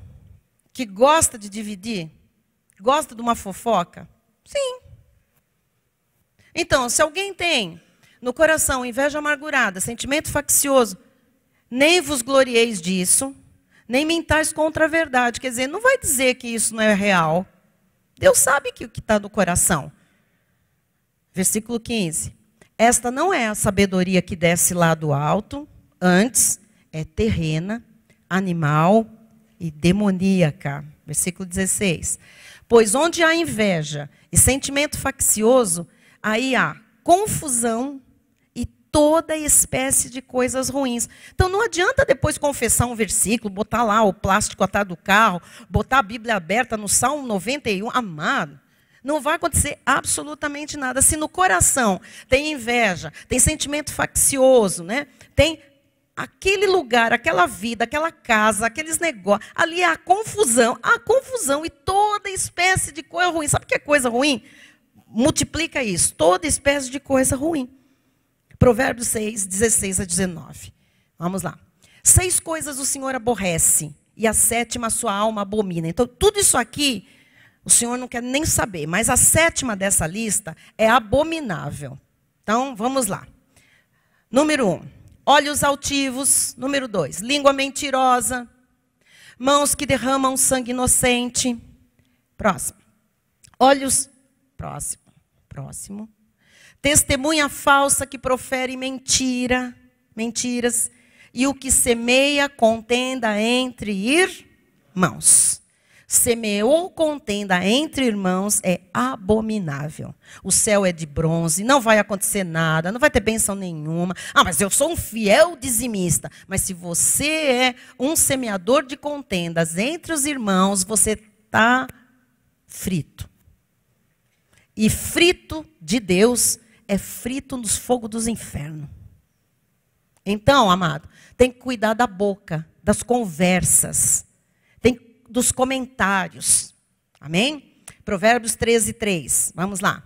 Que gosta de dividir? Gosta de uma fofoca? Sim. Então, se alguém tem no coração inveja amargurada, sentimento faccioso, nem vos glorieis disso, nem mentais contra a verdade. Quer dizer, não vai dizer que isso não é real. Deus sabe que o que está no coração. Versículo 15. Esta não é a sabedoria que desce lá do alto, antes é terrena, animal e demoníaca. Versículo 16. Pois onde há inveja e sentimento faccioso, aí há confusão e toda espécie de coisas ruins. Então não adianta depois confessar um versículo, botar lá o plástico atrás do carro, botar a Bíblia aberta no Salmo 91. Amado, Não vai acontecer absolutamente nada. Se no coração tem inveja, tem sentimento faccioso, né? Tem aquele lugar, aquela vida, aquela casa, aqueles negócios, ali há confusão e toda espécie de coisa ruim. Sabe o que é coisa ruim? Multiplica isso, toda espécie de coisa ruim. Provérbios 6, 16 a 19. Vamos lá. 6 coisas o Senhor aborrece, e a 7ª a sua alma abomina. Então, tudo isso aqui, o Senhor não quer nem saber, mas a 7ª dessa lista é abominável. Então, vamos lá. Número 1, olhos altivos. Número 2, língua mentirosa. Mãos que derramam sangue inocente. Próximo. Olhos... Próximo. Testemunha falsa que profere mentiras. E o que semeia contenda entre irmãos. Semeou contenda entre irmãos é abominável. O céu é de bronze, não vai acontecer nada, não vai ter bênção nenhuma. Ah, mas eu sou um fiel dizimista. Mas se você é um semeador de contendas entre os irmãos, você está frito. E frito de Deus é frito nos fogos dos infernos. Então, amado, tem que cuidar da boca, das conversas, dos comentários. Amém? Provérbios 13, 3. Vamos lá.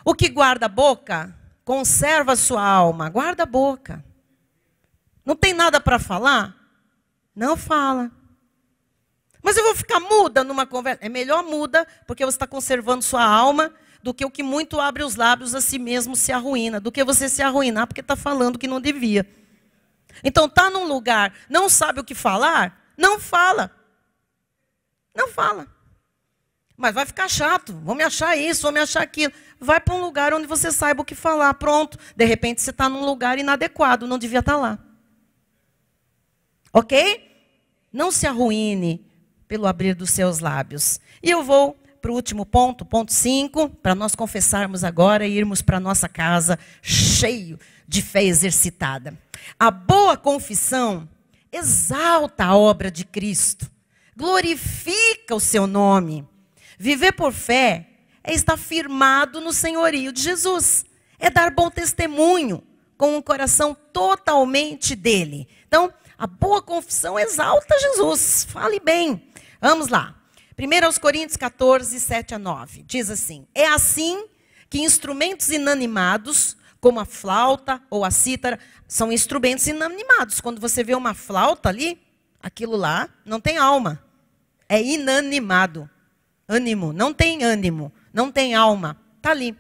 O que guarda a boca, conserva a sua alma. Guarda a boca. Não tem nada para falar? Não fala. Mas eu vou ficar muda numa conversa. É melhor muda, porque você está conservando sua alma, do que o que muito abre os lábios a si mesmo se arruína. Do que você se arruinar porque está falando que não devia. Então, está num lugar, não sabe o que falar? Não fala. Não fala. Mas vai ficar chato. Vão me achar isso, vão me achar aquilo. Vai para um lugar onde você saiba o que falar. Pronto. De repente, você está num lugar inadequado. Não devia estar lá. Ok? Não se arruine pelo abrir dos seus lábios. E eu vou para o último ponto, ponto 5, para nós confessarmos agora e irmos para a nossa casa cheio de fé exercitada. A boa confissão exalta a obra de Cristo, glorifica o seu nome. Viver por fé é estar firmado no senhorio de Jesus, é dar bom testemunho com um coração totalmente dele. Então, a boa confissão exalta Jesus, fale bem. Vamos lá. 1 Coríntios 14, 7 a 9. Diz assim: é assim que instrumentos inanimados, como a flauta ou a cítara, são instrumentos inanimados. Quando você vê uma flauta ali, aquilo lá não tem alma. É inanimado. Ânimo, não tem ânimo, não tem alma. Está ali.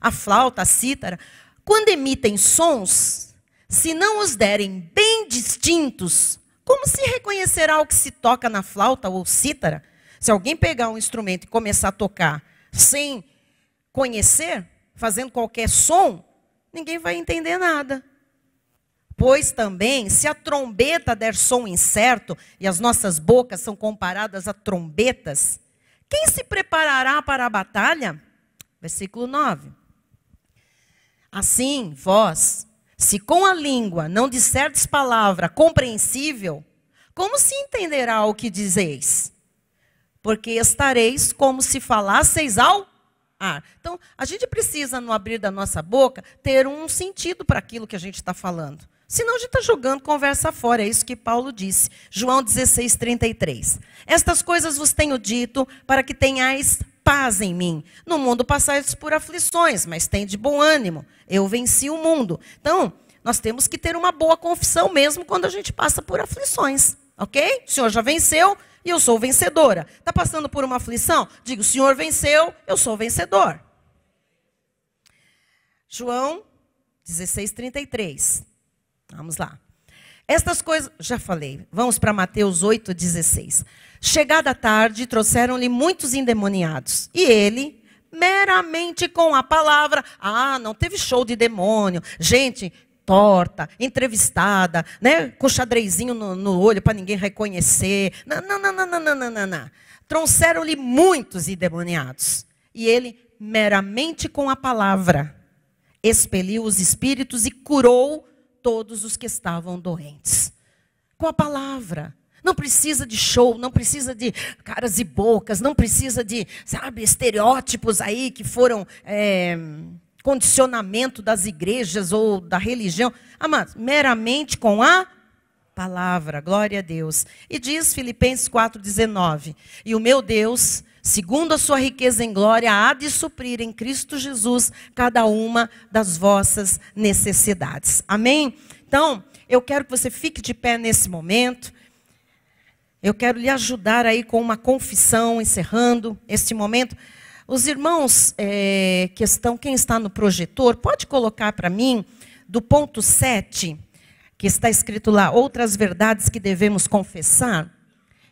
A flauta, a cítara, quando emitem sons, se não os derem bem distintos, como se reconhecerá o que se toca na flauta ou cítara? Se alguém pegar um instrumento e começar a tocar sem conhecer, fazendo qualquer som, ninguém vai entender nada. Pois também, se a trombeta der som incerto, e as nossas bocas são comparadas a trombetas, quem se preparará para a batalha? Versículo 9. Assim, vós, se com a língua não disserdes palavra compreensível, como se entenderá o que dizeis? Porque estareis como se falasseis ao ar. Então, a gente precisa, no abrir da nossa boca, ter um sentido para aquilo que a gente está falando. Senão a gente está jogando conversa fora. É isso que Paulo disse. João 16, 33. Estas coisas vos tenho dito para que tenhais paz em mim. No mundo passais por aflições, mas tende bom ânimo. Eu venci o mundo. Então, nós temos que ter uma boa confissão mesmo quando a gente passa por aflições. Ok? O Senhor já venceu e eu sou vencedora. Está passando por uma aflição? Digo, o Senhor venceu, eu sou vencedor. João 16, 33. Vamos lá. Estas coisas, já falei, vamos para Mateus 8, 16. Chegada a tarde, trouxeram-lhe muitos endemoniados. E ele, meramente com a palavra, não teve show de demônio. Gente torta, entrevistada, né, com xadrezinho no olho para ninguém reconhecer. Não. Trouxeram-lhe muitos endemoniados. E ele, meramente com a palavra, expeliu os espíritos e curou todos os que estavam doentes. Com a palavra. Não precisa de show, não precisa de caras e bocas, não precisa de, sabe, estereótipos aí que foram condicionamento das igrejas ou da religião. Amados, meramente com a palavra, glória a Deus. E diz Filipenses 4,19, e o meu Deus, segundo a sua riqueza em glória, há de suprir em Cristo Jesus cada uma das vossas necessidades. Amém? Então, eu quero que você fique de pé nesse momento. Eu quero lhe ajudar aí com uma confissão, encerrando este momento. Os irmãos quem está no projetor, pode colocar para mim, do ponto 7, que está escrito lá, outras verdades que devemos confessar.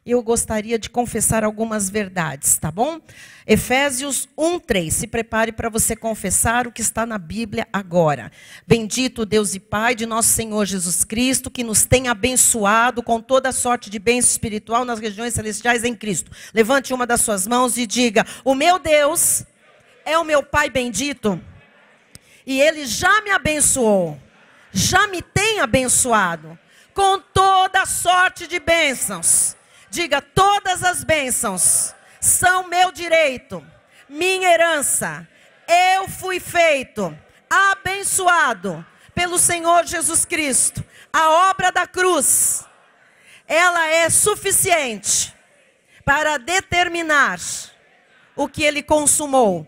Eu gostaria de confessar algumas verdades, tá bom? Efésios 1:3, se prepare para você confessar o que está na Bíblia agora. Bendito Deus e Pai de nosso Senhor Jesus Cristo, que nos tem abençoado com toda sorte de bênção espiritual nas regiões celestiais em Cristo. Levante uma das suas mãos e diga, o meu Deus é o meu Pai bendito, e Ele já me abençoou, já me tem abençoado com toda sorte de bênçãos. Diga, todas as bênçãos são meu direito, minha herança. Eu fui feito, abençoado pelo Senhor Jesus Cristo. A obra da cruz, ela é suficiente para determinar o que Ele consumou.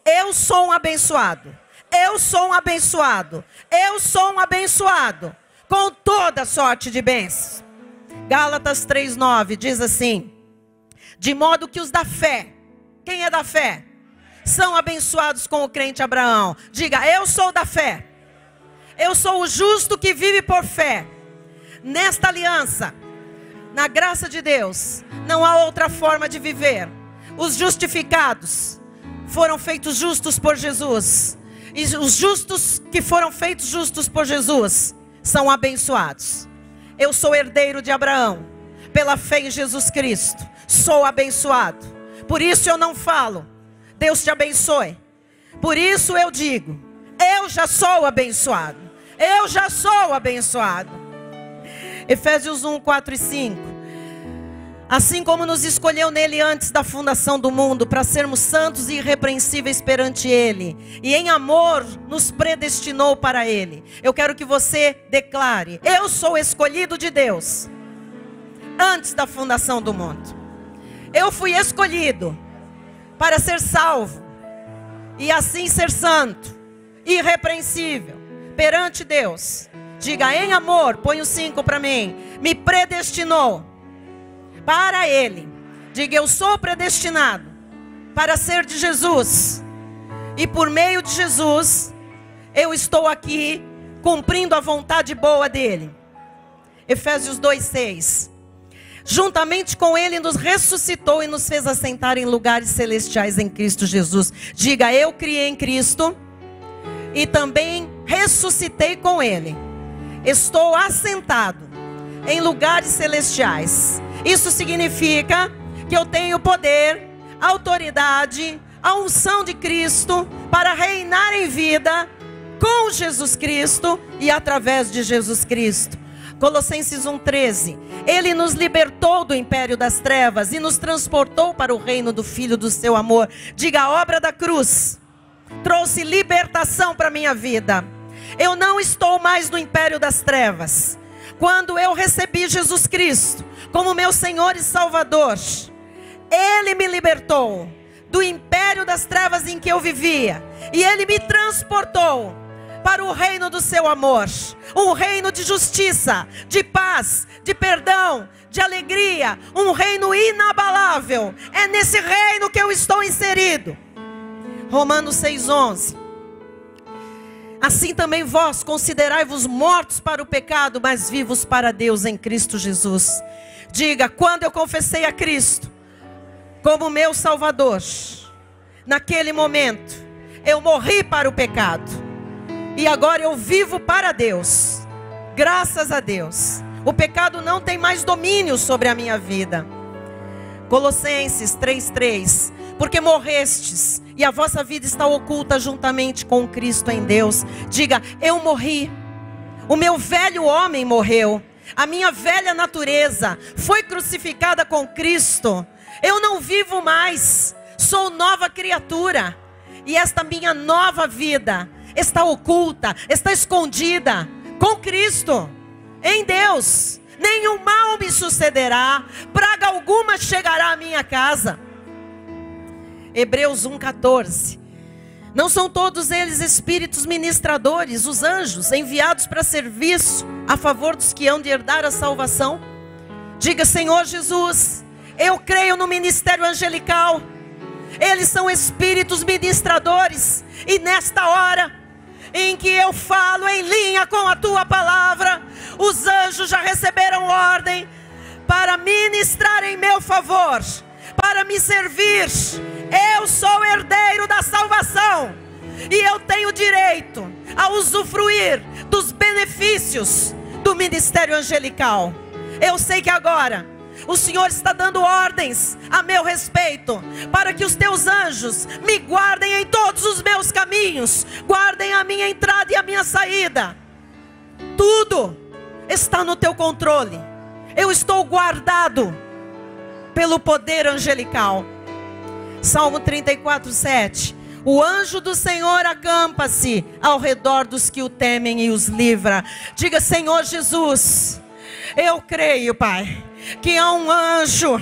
Eu sou um abençoado, eu sou um abençoado, eu sou um abençoado com toda sorte de bênçãos. Gálatas 3:9 diz assim, de modo que os da fé, quem é da fé? São abençoados com o crente Abraão. Diga, eu sou da fé. Eu sou o justo que vive por fé. Nesta aliança, na graça de Deus, não há outra forma de viver. Os justificados foram feitos justos por Jesus. E os justos que foram feitos justos por Jesus são abençoados. Eu sou herdeiro de Abraão, pela fé em Jesus Cristo, sou abençoado. Por isso eu não falo, Deus te abençoe. Por isso eu digo, eu já sou abençoado. Eu já sou abençoado. Efésios 1:4 e 5. Assim como nos escolheu nele antes da fundação do mundo, para sermos santos e irrepreensíveis perante ele, e em amor nos predestinou para ele. Eu quero que você declare, eu sou escolhido de Deus, antes da fundação do mundo. Eu fui escolhido para ser salvo, e assim ser santo, irrepreensível, perante Deus. Diga, em amor, põe o 5 para mim, me predestinou para Ele. Diga, eu sou predestinado para ser de Jesus. E por meio de Jesus, eu estou aqui cumprindo a vontade boa dEle. Efésios 2:6. Juntamente com Ele nos ressuscitou e nos fez assentar em lugares celestiais em Cristo Jesus. Diga, eu criei em Cristo e também ressuscitei com Ele. Estou assentado em lugares celestiais. Isso significa que eu tenho poder, autoridade, a unção de Cristo para reinar em vida com Jesus Cristo e através de Jesus Cristo. Colossenses 1:13. Ele nos libertou do império das trevas e nos transportou para o reino do Filho do seu amor. Diga, a obra da cruz trouxe libertação para a minha vida. Eu não estou mais no império das trevas. Quando eu recebi Jesus Cristo como meu Senhor e Salvador, Ele me libertou do império das trevas em que eu vivia, e Ele me transportou para o reino do seu amor, um reino de justiça, de paz, de perdão, de alegria, um reino inabalável. É nesse reino que eu estou inserido. Romanos 6:11. Assim também vós considerai-vos mortos para o pecado, mas vivos para Deus em Cristo Jesus. Diga, quando eu confessei a Cristo como meu Salvador, naquele momento eu morri para o pecado e agora eu vivo para Deus. Graças a Deus, o pecado não tem mais domínio sobre a minha vida. Colossenses 3:3. Porque morrestes e a vossa vida está oculta juntamente com Cristo em Deus. Diga, eu morri. O meu velho homem morreu. A minha velha natureza foi crucificada com Cristo. Eu não vivo mais, sou nova criatura. E esta minha nova vida está oculta, está escondida com Cristo, em Deus. Nenhum mal me sucederá, praga alguma chegará à minha casa. Hebreus 1,14. Não são todos eles espíritos ministradores, os anjos, enviados para serviço a favor dos que hão de herdar a salvação? Diga: Senhor Jesus, eu creio no ministério angelical. Eles são espíritos ministradores. E nesta hora em que eu falo em linha com a tua palavra, os anjos já receberam ordem para ministrar em meu favor, para me servir. Eu sou herdeiro da salvação e eu tenho direito a usufruir dos benefícios do ministério angelical. Eu sei que agora o Senhor está dando ordens a meu respeito, para que os teus anjos me guardem em todos os meus caminhos, guardem a minha entrada e a minha saída. Tudo está no teu controle. Eu estou guardado pelo poder angelical. Salmo 34:7. O anjo do Senhor acampa-se ao redor dos que o temem e os livra. Diga: Senhor Jesus, eu creio, Pai, que há um anjo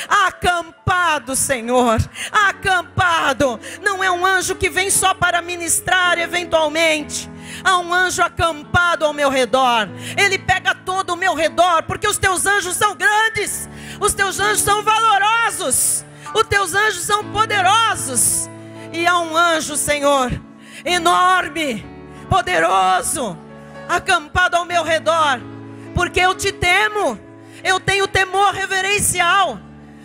acampado, Senhor, acampado. Não é um anjo que vem só para ministrar eventualmente. Há um anjo acampado ao meu redor. Ele pega todo o meu redor, porque os teus anjos são grandes, os teus anjos são valorosos, os teus anjos são poderosos. E há um anjo, Senhor, enorme, poderoso, acampado ao meu redor, porque eu te temo. Eu tenho temor reverencial,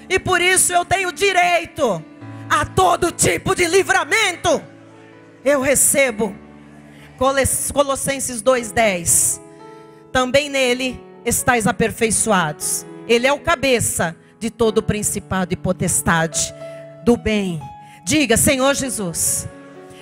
e por isso eu tenho direito a todo tipo de livramento. Eu recebo. Colossenses 2:10. Também nele estáis aperfeiçoados. Ele é o cabeça de todo principado e potestade do bem. Diga: Senhor Jesus,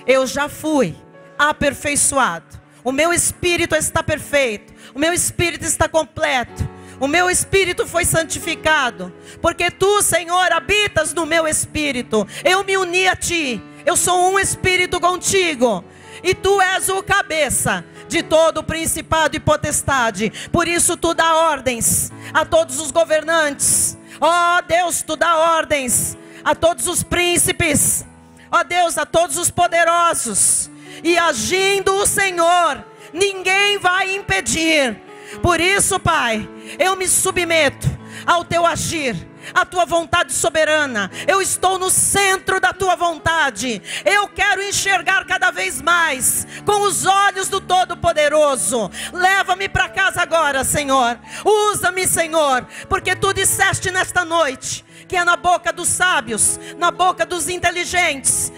eu já fui aperfeiçoado. O meu espírito está perfeito, o meu espírito está completo. O meu espírito foi santificado, porque tu, Senhor, habitas no meu espírito. Eu me uni a ti, eu sou um espírito contigo, e tu és o cabeça de todo o principado e potestade. Por isso tu dá ordens a todos os governantes. Ó Deus, tu dá ordens a todos os príncipes. Ó Deus, a todos os poderosos. E agindo o Senhor, ninguém vai impedir. Por isso, Pai, eu me submeto ao teu agir, à tua vontade soberana. Eu estou no centro da tua vontade. Eu quero enxergar cada vez mais com os olhos do Todo-Poderoso. Leva-me para casa agora, Senhor. Usa-me, Senhor, porque tu disseste nesta noite que é na boca dos sábios, na boca dos inteligentes,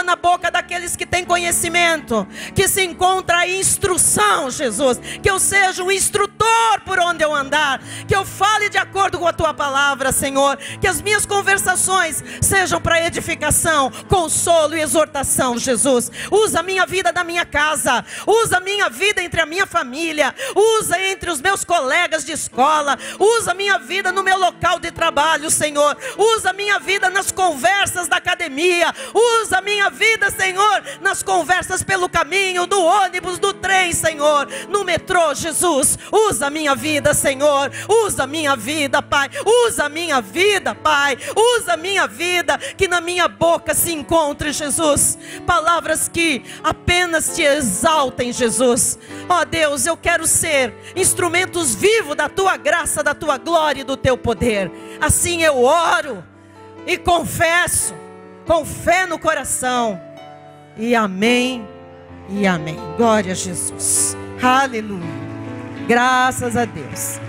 na boca daqueles que têm conhecimento, que se encontra a instrução, Jesus. Que eu seja um instrutor por onde eu andar, que eu fale de acordo com a tua palavra, Senhor. Que as minhas conversações sejam para edificação, consolo e exortação, Jesus. Usa a minha vida na minha casa, usa a minha vida entre a minha família, usa entre os meus colegas de escola, usa a minha vida no meu local de trabalho, Senhor. Usa a minha vida nas conversas da academia. Usa a minha vida, Senhor, nas conversas pelo caminho, no ônibus, no trem, Senhor, no metrô, Jesus. Usa a minha vida, Senhor. Usa a minha vida, Pai. Usa a minha vida, Pai. Usa a minha vida, que na minha boca se encontre, Jesus, palavras que apenas te exaltem, Jesus. Ó Deus, eu quero ser instrumentos vivos da tua graça, da tua glória e do teu poder. Assim eu oro e confesso, com fé no coração. E amém, e amém. Glória a Jesus. Aleluia. Graças a Deus.